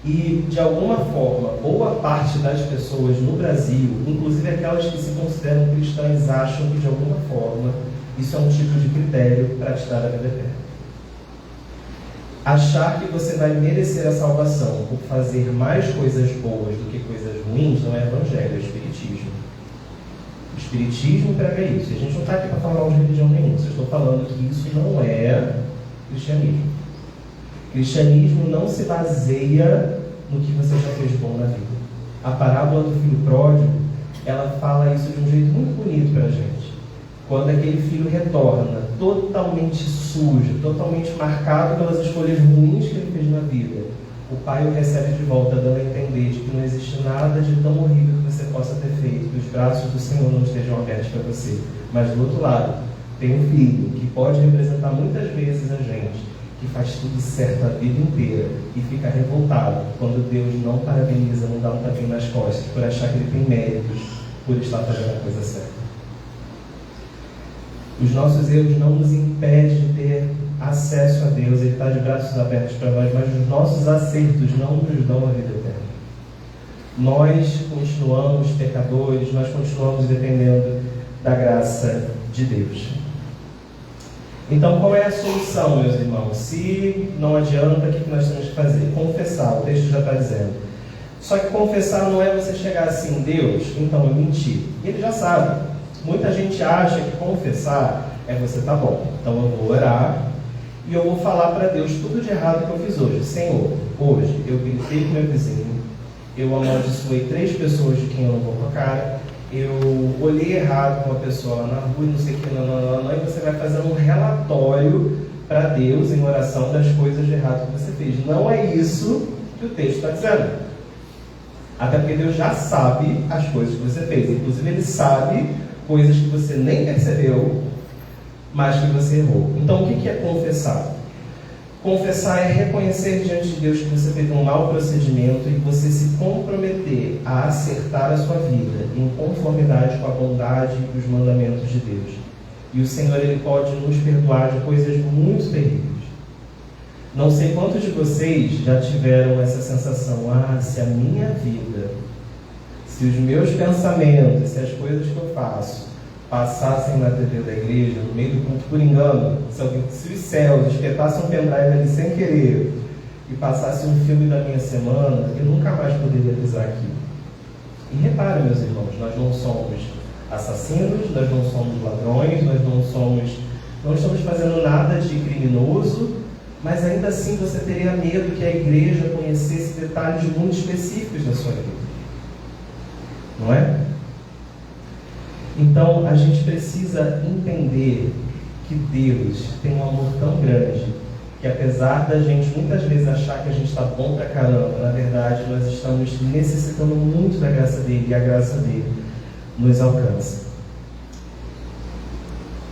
E, de alguma forma, boa parte das pessoas no Brasil, inclusive aquelas que se consideram cristãs, acham que, de alguma forma, isso é um tipo de critério para te dar a vida eterna. Achar que você vai merecer a salvação por fazer mais coisas boas do que coisas ruins não é evangelho, é espiritismo. O espiritismo prega isso. E a gente não está aqui para falar de religião nenhuma. Eu estou falando que isso não é cristianismo. Cristianismo não se baseia no que você já fez de bom na vida. A parábola do filho pródigo, ela fala isso de um jeito muito bonito para a gente. Quando aquele filho retorna totalmente sujo, totalmente marcado pelas escolhas ruins que ele fez na vida, o pai o recebe de volta, dando a entender de que não existe nada de tão horrível que você possa ter feito, que os braços do Senhor não estejam abertos para você. Mas do outro lado, tem um filho que pode representar muitas vezes a gente, que faz tudo certo a vida inteira e fica revoltado quando Deus não parabeniza, não dá um tapinha nas costas por achar que ele tem méritos por estar fazendo a coisa certa. Os nossos erros não nos impedem de ter acesso a Deus, Ele está de braços abertos para nós, mas os nossos acertos não nos dão a vida eterna. Nós continuamos pecadores, nós continuamos dependendo da graça de Deus. Então, qual é a solução, meus irmãos? Se não adianta, o que nós temos que fazer? Confessar, o texto já está dizendo. Só que confessar não é você chegar assim, Deus, então eu menti. Ele já sabe. Muita gente acha que confessar é você, tá bom, então eu vou orar e eu vou falar para Deus tudo de errado que eu fiz hoje. Senhor, hoje eu gritei com meu vizinho, eu amaldiçoei 3 pessoas de quem eu não vou com a cara, eu olhei errado com uma pessoa lá na rua e não sei o que, e você vai fazer um relatório para Deus em oração das coisas de errado que você fez. Não é isso que o texto está dizendo. Até porque Deus já sabe as coisas que você fez. Inclusive Ele sabe coisas que você nem percebeu, mas que você errou. Então, o que é confessar? Confessar é reconhecer diante de Deus que você teve um mau procedimento e você se comprometer a acertar a sua vida em conformidade com a bondade e os mandamentos de Deus. E o Senhor, Ele pode nos perdoar de coisas muito terríveis. Não sei quantos de vocês já tiveram essa sensação: se a minha vida, se os meus pensamentos, se as coisas que eu faço passassem na TV da igreja, no meio do culto por engano, se os céus espetassem um pendrive ali sem querer e passasse um filme da minha semana, eu nunca mais poderia pisar aqui. E reparem, meus irmãos, nós não somos assassinos, nós não somos ladrões, nós não estamos fazendo nada de criminoso, mas ainda assim você teria medo que a igreja conhecesse detalhes muito específicos da sua vida. Não é? Então, a gente precisa entender que Deus tem um amor tão grande que, apesar da gente muitas vezes achar que a gente está bom pra caramba, na verdade nós estamos necessitando muito da graça dele, e a graça dele nos alcança.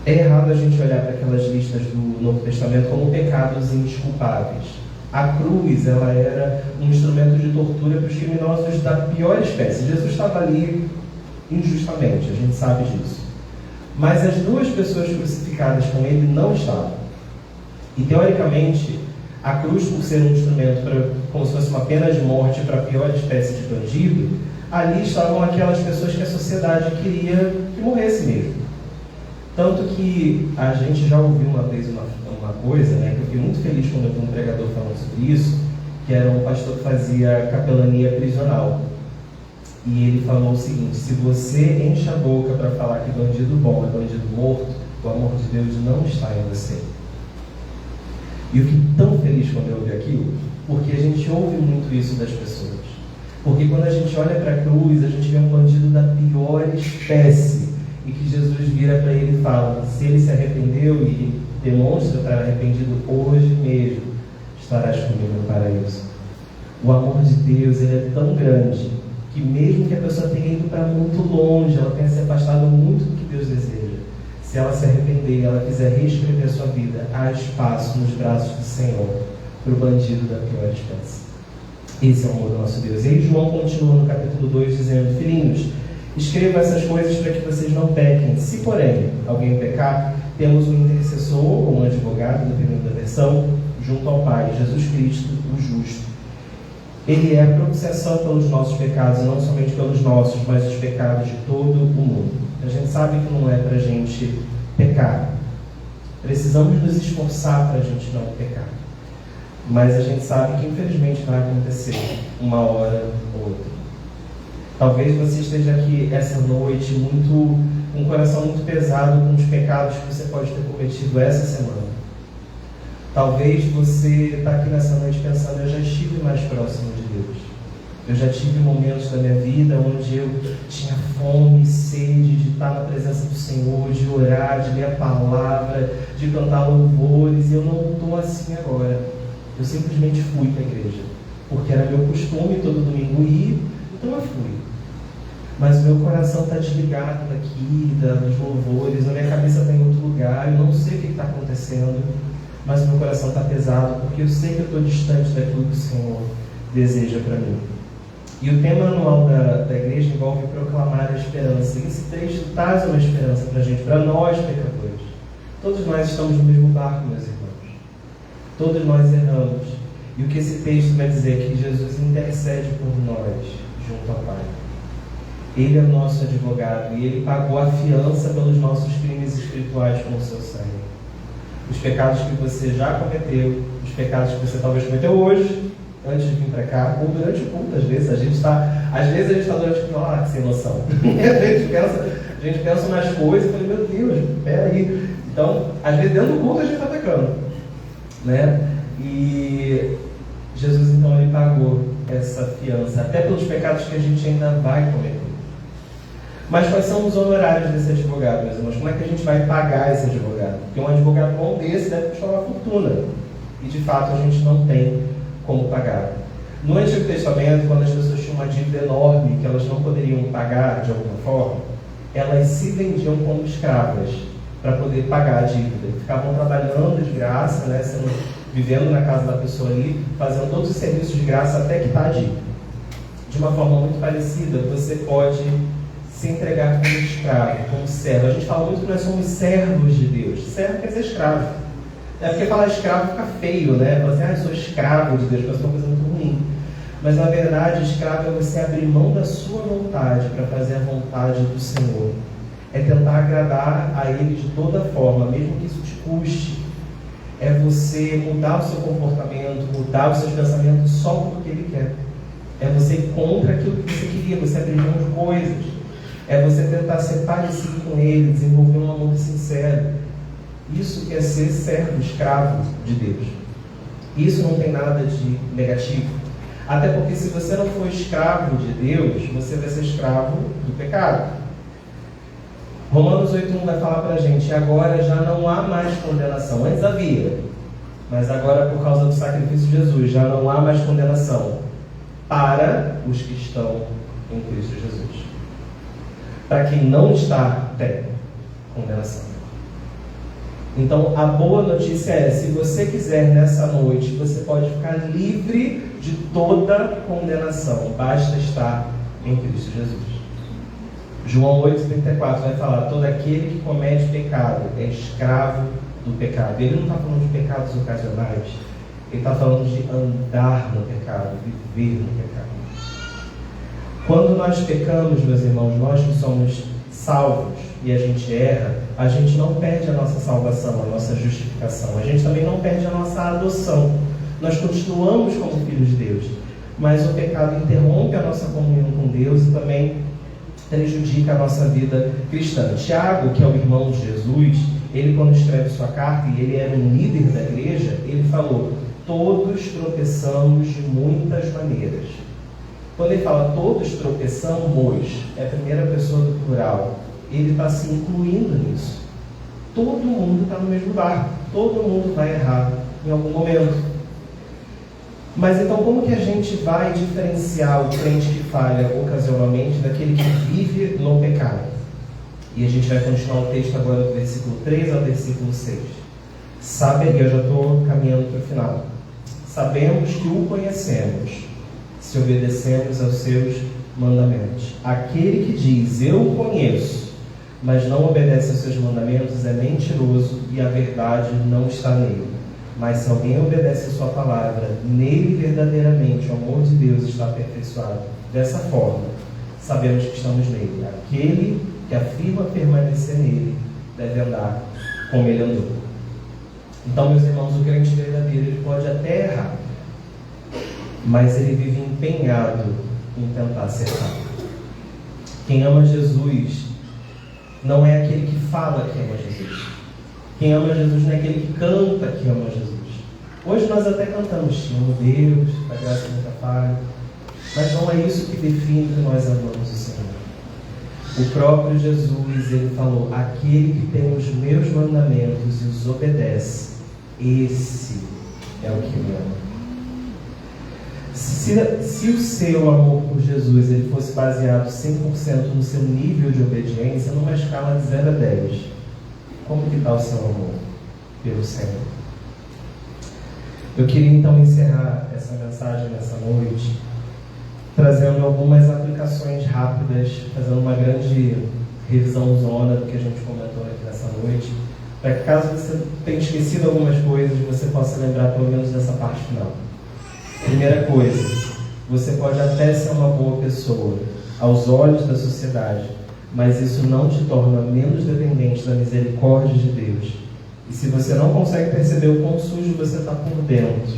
É errado a gente olhar para aquelas listas do Novo Testamento como pecados indesculpáveis. A cruz, ela era um instrumento de tortura para os criminosos da pior espécie. Jesus estava ali injustamente, a gente sabe disso. Mas as duas pessoas crucificadas com ele não estavam. E teoricamente, a cruz, por ser um instrumento como se fosse uma pena de morte para a pior espécie de bandido, ali estavam aquelas pessoas que a sociedade queria que morresse mesmo. Tanto que a gente já ouviu uma vez uma coisa, né, que eu fiquei muito feliz quando eu vi um pregador falando sobre isso, que era um pastor que fazia capelania prisional. E ele falou o seguinte: se você enche a boca para falar que bandido bom é bandido morto, o amor de Deus não está em você. E eu fiquei tão feliz quando eu ouvi aquilo, porque a gente ouve muito isso das pessoas. Porque quando a gente olha para a cruz, a gente vê um bandido da pior espécie, e que Jesus vira para ele e fala: se ele se arrependeu e demonstra estar arrependido hoje mesmo, estarás comigo no paraíso. O amor de Deus, ele é tão grande que mesmo que a pessoa tenha ido para muito longe, ela tenha se afastado muito do que Deus deseja, se ela se arrepender e ela quiser reescrever a sua vida, há espaço nos braços do Senhor para o bandido da pior espécie. Esse é o amor do nosso Deus. E aí João continua no capítulo 2 dizendo: filhinhos, escreva essas coisas para que vocês não pequem. Se, porém, alguém pecar, temos um intercessor ou um advogado, dependendo da versão, junto ao Pai, Jesus Cristo, o justo. Ele é a propiciação pelos nossos pecados, não somente pelos nossos, mas os pecados de todo o mundo. A gente sabe que não é para a gente pecar. Precisamos nos esforçar para a gente não pecar. Mas a gente sabe que, infelizmente, vai acontecer uma hora ou outra. Talvez você esteja aqui essa noite com um coração muito pesado com os pecados que você pode ter cometido essa semana. Talvez você está aqui nessa noite pensando: eu já estive mais próximo de Deus. Eu já tive momentos da minha vida onde eu tinha fome e sede de estar na presença do Senhor, de orar, de ler a palavra, de cantar louvores, e eu não estou assim agora. Eu simplesmente fui para a igreja, porque era meu costume todo domingo ir, então eu fui. Mas o meu coração está desligado daqui, dos louvores, a minha cabeça está em outro lugar, eu não sei o que está acontecendo, mas o meu coração está pesado, porque eu sei que eu estou distante daquilo que o Senhor deseja para mim. E o tema anual da igreja envolve proclamar a esperança. E esse texto traz uma esperança para a gente, para nós pecadores. Todos nós estamos no mesmo barco, meus irmãos. Todos nós erramos. E o que esse texto vai dizer é que Jesus intercede por nós junto ao Pai. Ele é o nosso advogado e Ele pagou a fiança pelos nossos crimes espirituais com o seu sangue. Os pecados que você já cometeu, os pecados que você talvez cometeu hoje, antes de vir para cá, ou durante o culto. Às vezes a gente está durante o culto, que sem noção. a gente pensa nas coisas e fala: meu Deus, peraí. Então, às vezes dentro do culto a gente está pecando, né? E Jesus então Ele pagou essa fiança, até pelos pecados que a gente ainda vai cometer. Mas quais são os honorários desse advogado, meus irmãos? Como é que a gente vai pagar esse advogado? Porque um advogado bom desse deve custar uma fortuna. E de fato a gente não tem como pagar. No Antigo Testamento, quando as pessoas tinham uma dívida enorme que elas não poderiam pagar de alguma forma, elas se vendiam como escravas para poder pagar a dívida. Ficavam trabalhando de graça, né, sendo vivendo na casa da pessoa ali, fazendo todos os serviços de graça até quitar a dívida. De uma forma muito parecida, você pode se entregar como escravo, como servo. A gente fala muito que nós somos servos de Deus. Servo quer dizer escravo. É porque falar escravo fica feio, né? Falar assim, eu sou escravo de Deus, parece uma coisa muito ruim. Mas na verdade, escravo é você abrir mão da sua vontade para fazer a vontade do Senhor. É tentar agradar a Ele de toda forma, mesmo que isso te custe. É você mudar o seu comportamento, mudar os seus pensamentos só porque Ele quer. É você ir contra aquilo que você queria, você abrir mão de coisas. É você tentar ser parecido com Ele, desenvolver um amor sincero. Isso é ser servo, escravo de Deus. Isso não tem nada de negativo. Até porque se você não for escravo de Deus, você vai ser escravo do pecado. Romanos 8:1 vai falar para a gente, agora já não há mais condenação. Antes havia, mas agora por causa do sacrifício de Jesus, já não há mais condenação para os que estão em Cristo Jesus. Para quem não está, tem condenação. Então, a boa notícia é, se você quiser nessa noite, você pode ficar livre de toda condenação. Basta estar em Cristo Jesus. João 8,34 vai falar, todo aquele que comete pecado é escravo do pecado. Ele não está falando de pecados ocasionais, ele está falando de andar no pecado, viver no pecado. Quando nós pecamos, meus irmãos, nós que somos salvos e a gente erra, a gente não perde a nossa salvação, a nossa justificação. A gente também não perde a nossa adoção. Nós continuamos como filhos de Deus. Mas o pecado interrompe a nossa comunhão com Deus e também prejudica a nossa vida cristã. Tiago, que é o irmão de Jesus, ele quando escreve sua carta, e ele era um líder da igreja, ele falou, todos tropeçamos de muitas maneiras. Quando ele fala todos tropeçamos, é a primeira pessoa do plural. Ele está se incluindo nisso. Todo mundo está no mesmo barco. Todo mundo vai errar em algum momento. Mas então como que a gente vai diferenciar o crente que falha ocasionalmente daquele que vive no pecado? E a gente vai continuar o texto agora do versículo 3 ao versículo 6. Sabe, eu já estou caminhando para o final. Sabemos que o conhecemos, se obedecemos aos seus mandamentos. Aquele que diz, eu o conheço, mas não obedece aos seus mandamentos, é mentiroso e a verdade não está nele. Mas se alguém obedece a sua palavra, nele verdadeiramente o amor de Deus está aperfeiçoado. Dessa forma, sabemos que estamos nele. Aquele que afirma permanecer nele deve andar como ele andou. Então, meus irmãos, o crente verdadeiro ele pode até errar, mas ele vive empenhado em tentar acertar. Quem ama Jesus não é aquele que fala que ama Jesus. Quem ama Jesus não é aquele que canta que ama Jesus. Hoje nós até cantamos, te amo Deus, a graça nunca falha, mas não é isso que define que nós amamos o Senhor. O próprio Jesus, ele falou, aquele que tem os meus mandamentos e os obedece, esse é o que me ama. Se o seu amor por Jesus ele fosse baseado 100% no seu nível de obediência, numa escala de 0 a 10, como que está o seu amor pelo Senhor? Eu queria então encerrar essa mensagem nessa noite, trazendo algumas aplicações rápidas, fazendo uma grande revisão zona do que a gente comentou aqui nessa noite, para que caso você tenha esquecido algumas coisas, você possa lembrar pelo menos dessa parte final. Primeira coisa, você pode até ser uma boa pessoa aos olhos da sociedade, mas isso não te torna menos dependente da misericórdia de Deus. E se você não consegue perceber o quão sujo você está por dentro,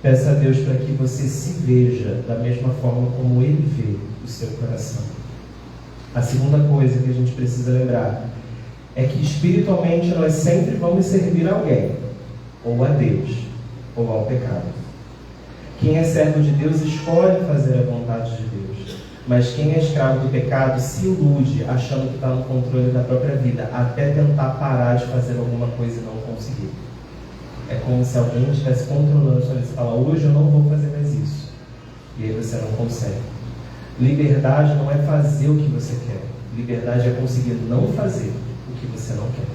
peça a Deus para que você se veja da mesma forma como Ele vê o seu coração. A segunda coisa que a gente precisa lembrar é que espiritualmente nós sempre vamos servir a alguém, ou a Deus, ou ao pecado. Quem é servo de Deus escolhe fazer a vontade de Deus, mas quem é escravo do pecado se ilude achando que está no controle da própria vida, até tentar parar de fazer alguma coisa e não conseguir. É como se alguém estivesse controlando sua vida. Você fala, hoje eu não vou fazer mais isso, e aí você não consegue. Liberdade não é fazer o que você quer, liberdade é conseguir não fazer o que você não quer.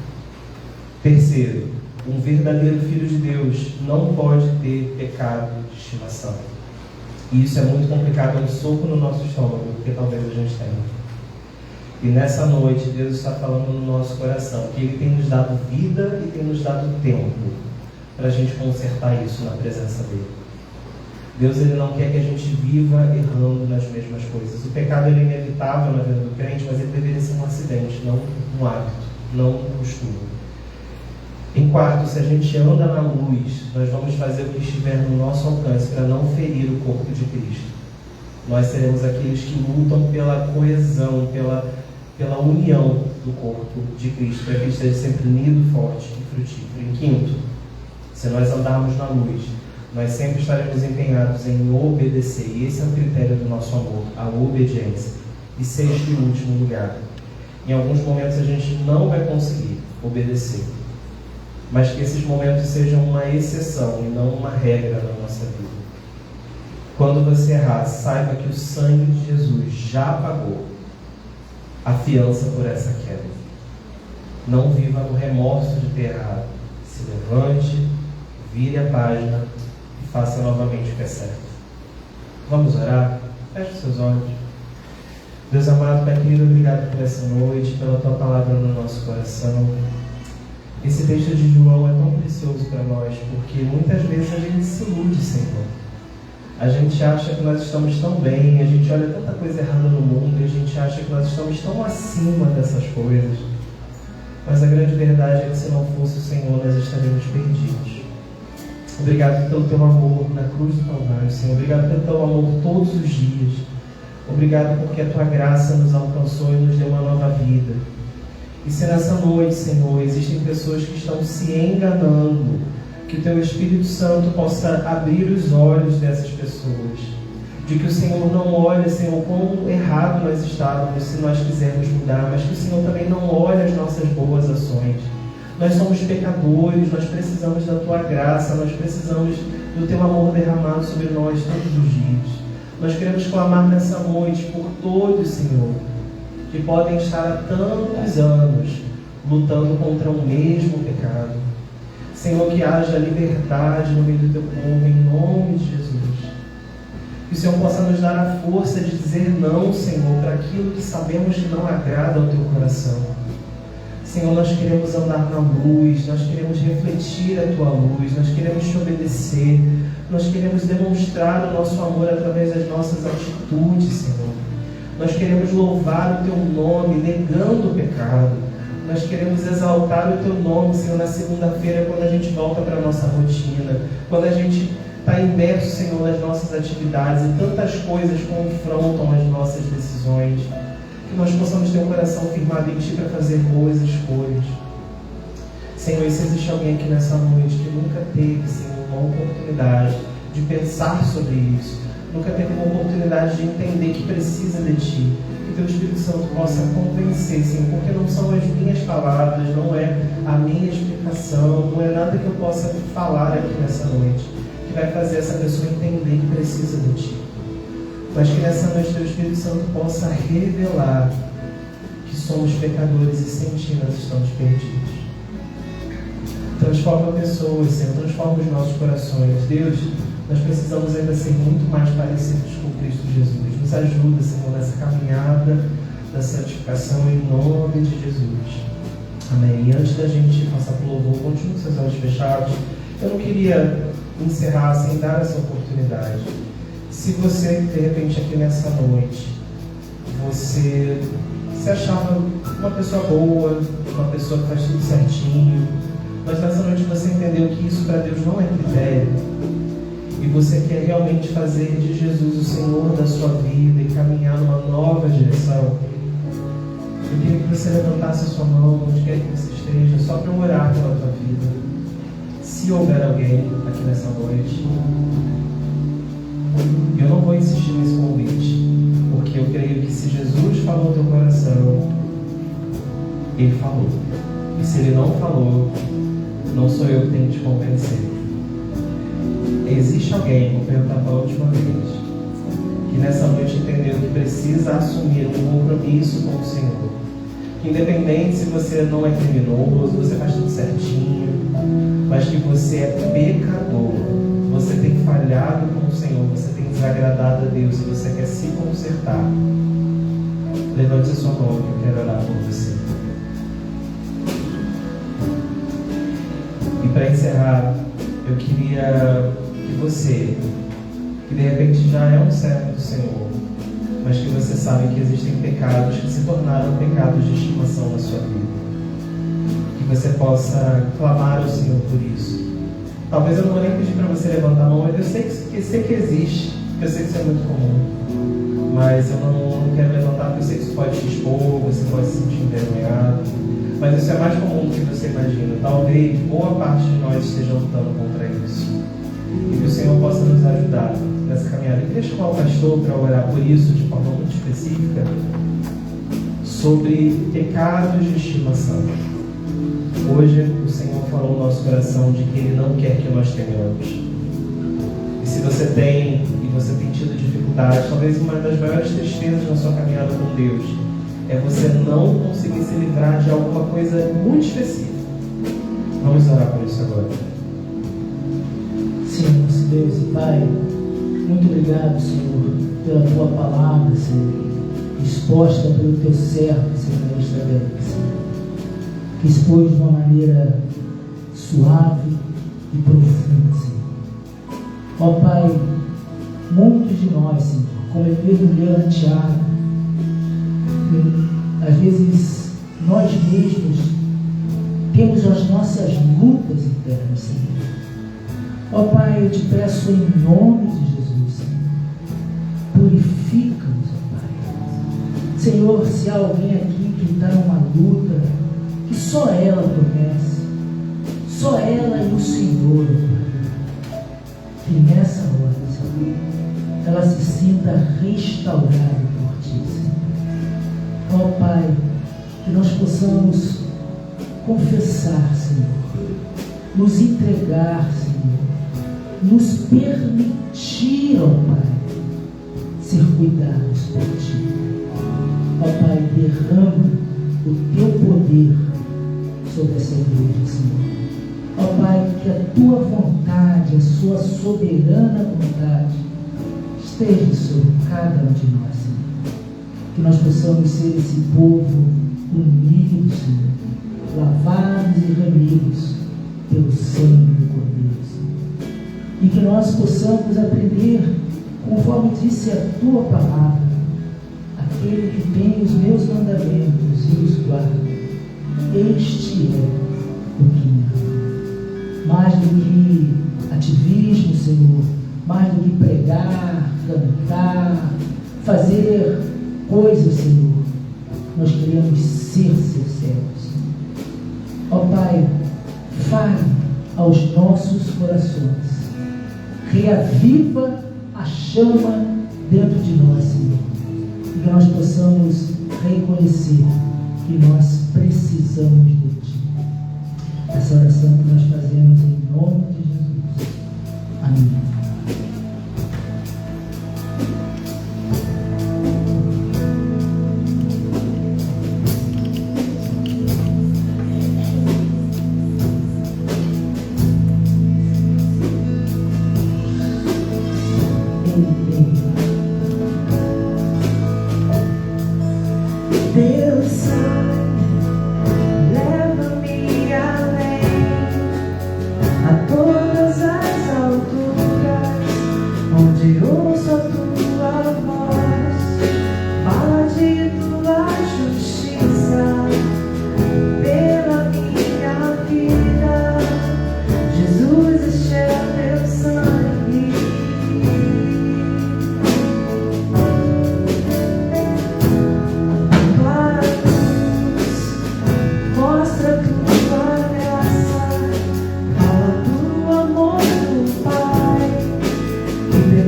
Terceiro, Um verdadeiro filho de Deus não pode ter pecado de estimação. E isso é muito complicado, é um soco no nosso estômago, porque talvez a gente tenha. E nessa noite, Deus está falando no nosso coração que Ele tem nos dado vida e tem nos dado tempo para a gente consertar isso na presença dEle. Deus, Ele não quer que a gente viva errando nas mesmas coisas. O pecado ele é inevitável na vida do crente, mas ele deveria ser um acidente, não um hábito, não um costume. Em quarto, se a gente anda na luz, nós vamos fazer o que estiver no nosso alcance para não ferir o corpo de Cristo. Nós seremos aqueles que lutam pela coesão, pela união do corpo de Cristo, para que ele esteja sempre unido, forte e frutífero. Em quinto, se nós andarmos na luz, nós sempre estaremos empenhados em obedecer. E esse é o critério do nosso amor, a obediência. E sexto e último lugar, em alguns momentos a gente não vai conseguir obedecer, mas que esses momentos sejam uma exceção e não uma regra na nossa vida. Quando você errar, saiba que o sangue de Jesus já pagou a fiança por essa queda. Não viva no remorso de ter errado. Se levante, vire a página e faça novamente o que é certo. Vamos orar? Feche os seus olhos. Deus amado, Pai querido, obrigado por essa noite, pela Tua palavra no nosso coração. Esse texto de João é tão precioso para nós, porque muitas vezes a gente se ilude, Senhor. A gente acha que nós estamos tão bem, a gente olha tanta coisa errada no mundo, e a gente acha que nós estamos tão acima dessas coisas. Mas a grande verdade é que se não fosse o Senhor, nós estaríamos perdidos. Obrigado pelo Teu amor na cruz do Calvário, Senhor. Obrigado pelo Teu amor todos os dias. Obrigado porque a Tua graça nos alcançou e nos deu uma nova vida. E se nessa noite, Senhor, existem pessoas que estão se enganando, que o Teu Espírito Santo possa abrir os olhos dessas pessoas, de que o Senhor não olha, Senhor, quão errado nós estávamos se nós quisermos mudar, mas que o Senhor também não olha as nossas boas ações. Nós somos pecadores, nós precisamos da Tua graça, nós precisamos do Teu amor derramado sobre nós todos os dias. Nós queremos clamar nessa noite por todos, Senhor, que podem estar há tantos anos lutando contra o mesmo pecado. Senhor, que haja liberdade no meio do Teu povo, em nome de Jesus. Que o Senhor possa nos dar a força de dizer não, Senhor, para aquilo que sabemos que não agrada ao Teu coração. Senhor, nós queremos andar na luz, nós queremos refletir a Tua luz, nós queremos Te obedecer, nós queremos demonstrar o nosso amor através das nossas atitudes, Senhor. Nós queremos louvar o Teu nome, negando o pecado. Nós queremos exaltar o Teu nome, Senhor, na segunda-feira, quando a gente volta para a nossa rotina, quando a gente está imerso, Senhor, nas nossas atividades e tantas coisas confrontam as nossas decisões. Que nós possamos ter um coração firmado em Ti para fazer boas escolhas. Senhor, e se existe alguém aqui nessa noite que nunca teve, Senhor, uma oportunidade de pensar sobre isso, nunca teve uma oportunidade de entender que precisa de Ti, que Teu Espírito Santo possa convencer, Senhor, porque não são as minhas palavras, não é a minha explicação, não é nada que eu possa falar aqui nessa noite que vai fazer essa pessoa entender que precisa de Ti. Mas que nessa noite Teu Espírito Santo possa revelar que somos pecadores e sem Ti nós estamos perdidos. Transforma pessoas, Senhor, transforma os nossos corações. Deus, nós precisamos ainda ser muito mais parecidos com Cristo Jesus. Nos ajuda, Senhor, nessa caminhada da santificação em nome de Jesus. Amém. E antes da gente passar para o louvor, continue com seus olhos fechados. Eu não queria encerrar sem dar essa oportunidade. Se você, de repente, aqui nessa noite, você se achava uma pessoa boa, uma pessoa que faz tudo certinho, mas nessa noite você entendeu que isso para Deus não é critério, e você quer realmente fazer de Jesus o Senhor da sua vida e caminhar numa nova direção, eu queria que você levantasse a sua mão, onde quer que você esteja, só para eu orar pela tua vida. Se houver alguém aqui nessa noite, eu não vou insistir nesse convite, porque eu creio que se Jesus falou no teu coração, Ele falou. E se Ele não falou, não sou eu que tenho que te convencer. Existe alguém, vou perguntar pela última vez, que nessa noite entendeu que precisa assumir um compromisso com o Senhor, que independente se você não é criminoso, você faz tudo certinho, mas que você é pecador, você tem falhado com o Senhor, você tem desagradado a Deus e você quer se consertar, levante a sua mão que eu quero orar por você. E para encerrar, eu queria que você, que de repente já é um servo do Senhor, mas que você sabe que existem pecados que se tornaram pecados de estimação na sua vida, que você possa clamar ao Senhor por isso. Talvez eu não vou nem pedir para você levantar a mão, mas eu sei que existe, eu sei que isso é muito comum, mas eu não quero levantar porque eu sei que isso pode te expor, você pode se sentir envergonhado, mas isso é mais comum do que você imagina. Talvez boa parte de nós esteja lutando contra isso, e que o Senhor possa nos ajudar nessa caminhada. Eu queria chamar o pastor para orar por isso de forma muito específica, sobre pecados de estimação. Hoje o Senhor falou no nosso coração de que Ele não quer que nós tenhamos. E se você tem tido dificuldade, talvez uma das maiores tristezas na sua caminhada com Deus é você não conseguir se livrar de alguma coisa muito específica. Vamos orar por isso agora. Senhor, nosso Deus e Pai, muito obrigado, Senhor, pela Tua palavra, Senhor, exposta pelo Teu servo, Senhor, nesta época, Senhor, que expôs de uma maneira suave e profunda, Senhor. Ó Pai, muitos de nós, Senhor, como ele mesmo leu Tiago, às vezes nós mesmos temos as nossas lutas internas, Senhor. Ó Pai, eu te peço em nome de Jesus, Senhor, purifica-nos, ó Pai. Senhor, se há alguém aqui que está numa luta que só ela conhece, só ela e o Senhor, ó Pai, que nessa hora, Senhor, ela se sinta restaurada por Ti, Senhor. Ó Pai, que nós possamos confessar, Senhor, nos entregar, Senhor, nos permitir, ó Pai, ser cuidados por Ti. Ó Pai, derrama o Teu poder sobre essa igreja, Senhor. Ó Pai, que a Tua vontade, a Sua soberana vontade esteja sobre cada um de nós, Senhor. Que nós possamos ser esse povo unido, Senhor, lavados e remidos pelo sangue do Cordeiro, Senhor. E que nós possamos aprender, conforme disse a Tua palavra, aquele que tem os meus mandamentos e os guarda, este é o que me ama. Mais do que ativismo, Senhor, mais do que pregar, cantar, fazer coisas, Senhor, nós queremos ser seus servos, Senhor. Ó Pai, fale aos nossos corações, reaviva a chama dentro de nós, Senhor, e que nós possamos reconhecer que nós precisamos de Ti. Essa oração que nós fazemos em nome de Jesus. Amém.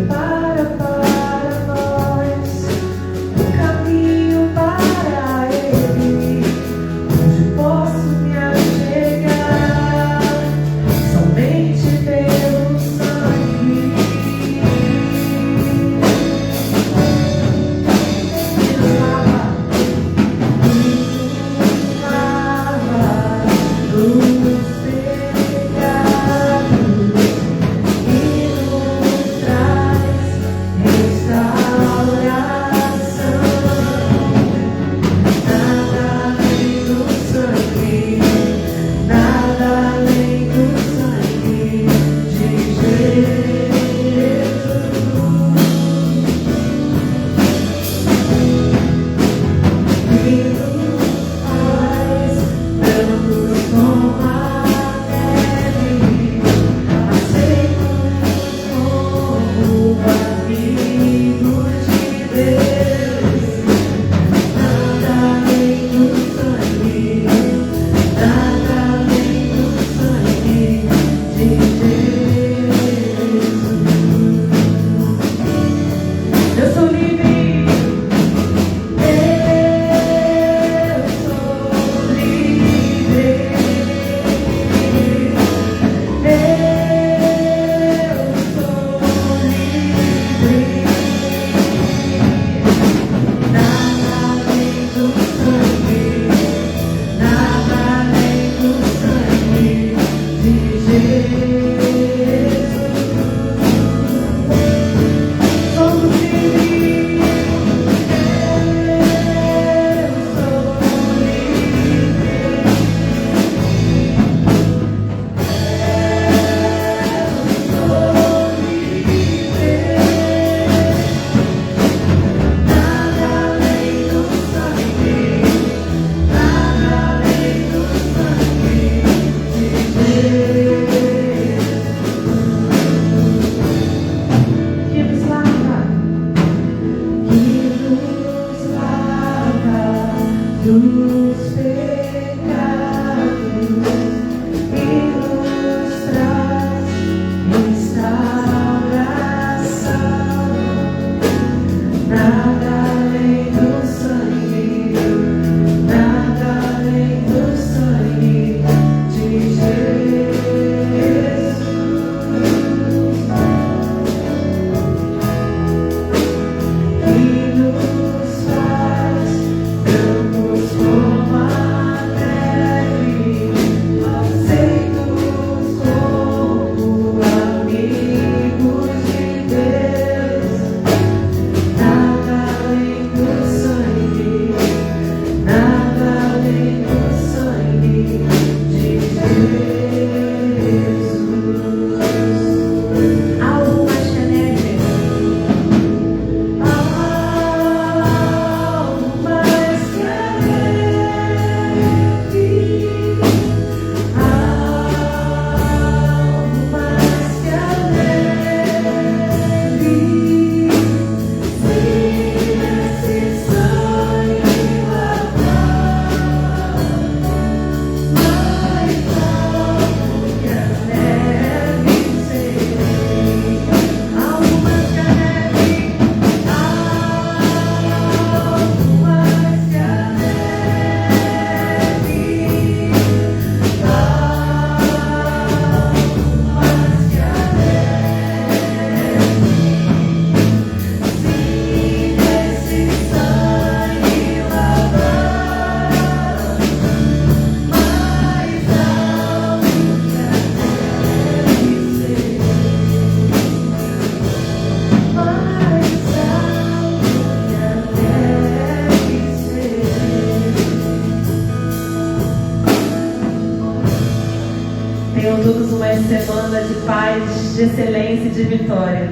Para semana de paz, de excelência e de vitória.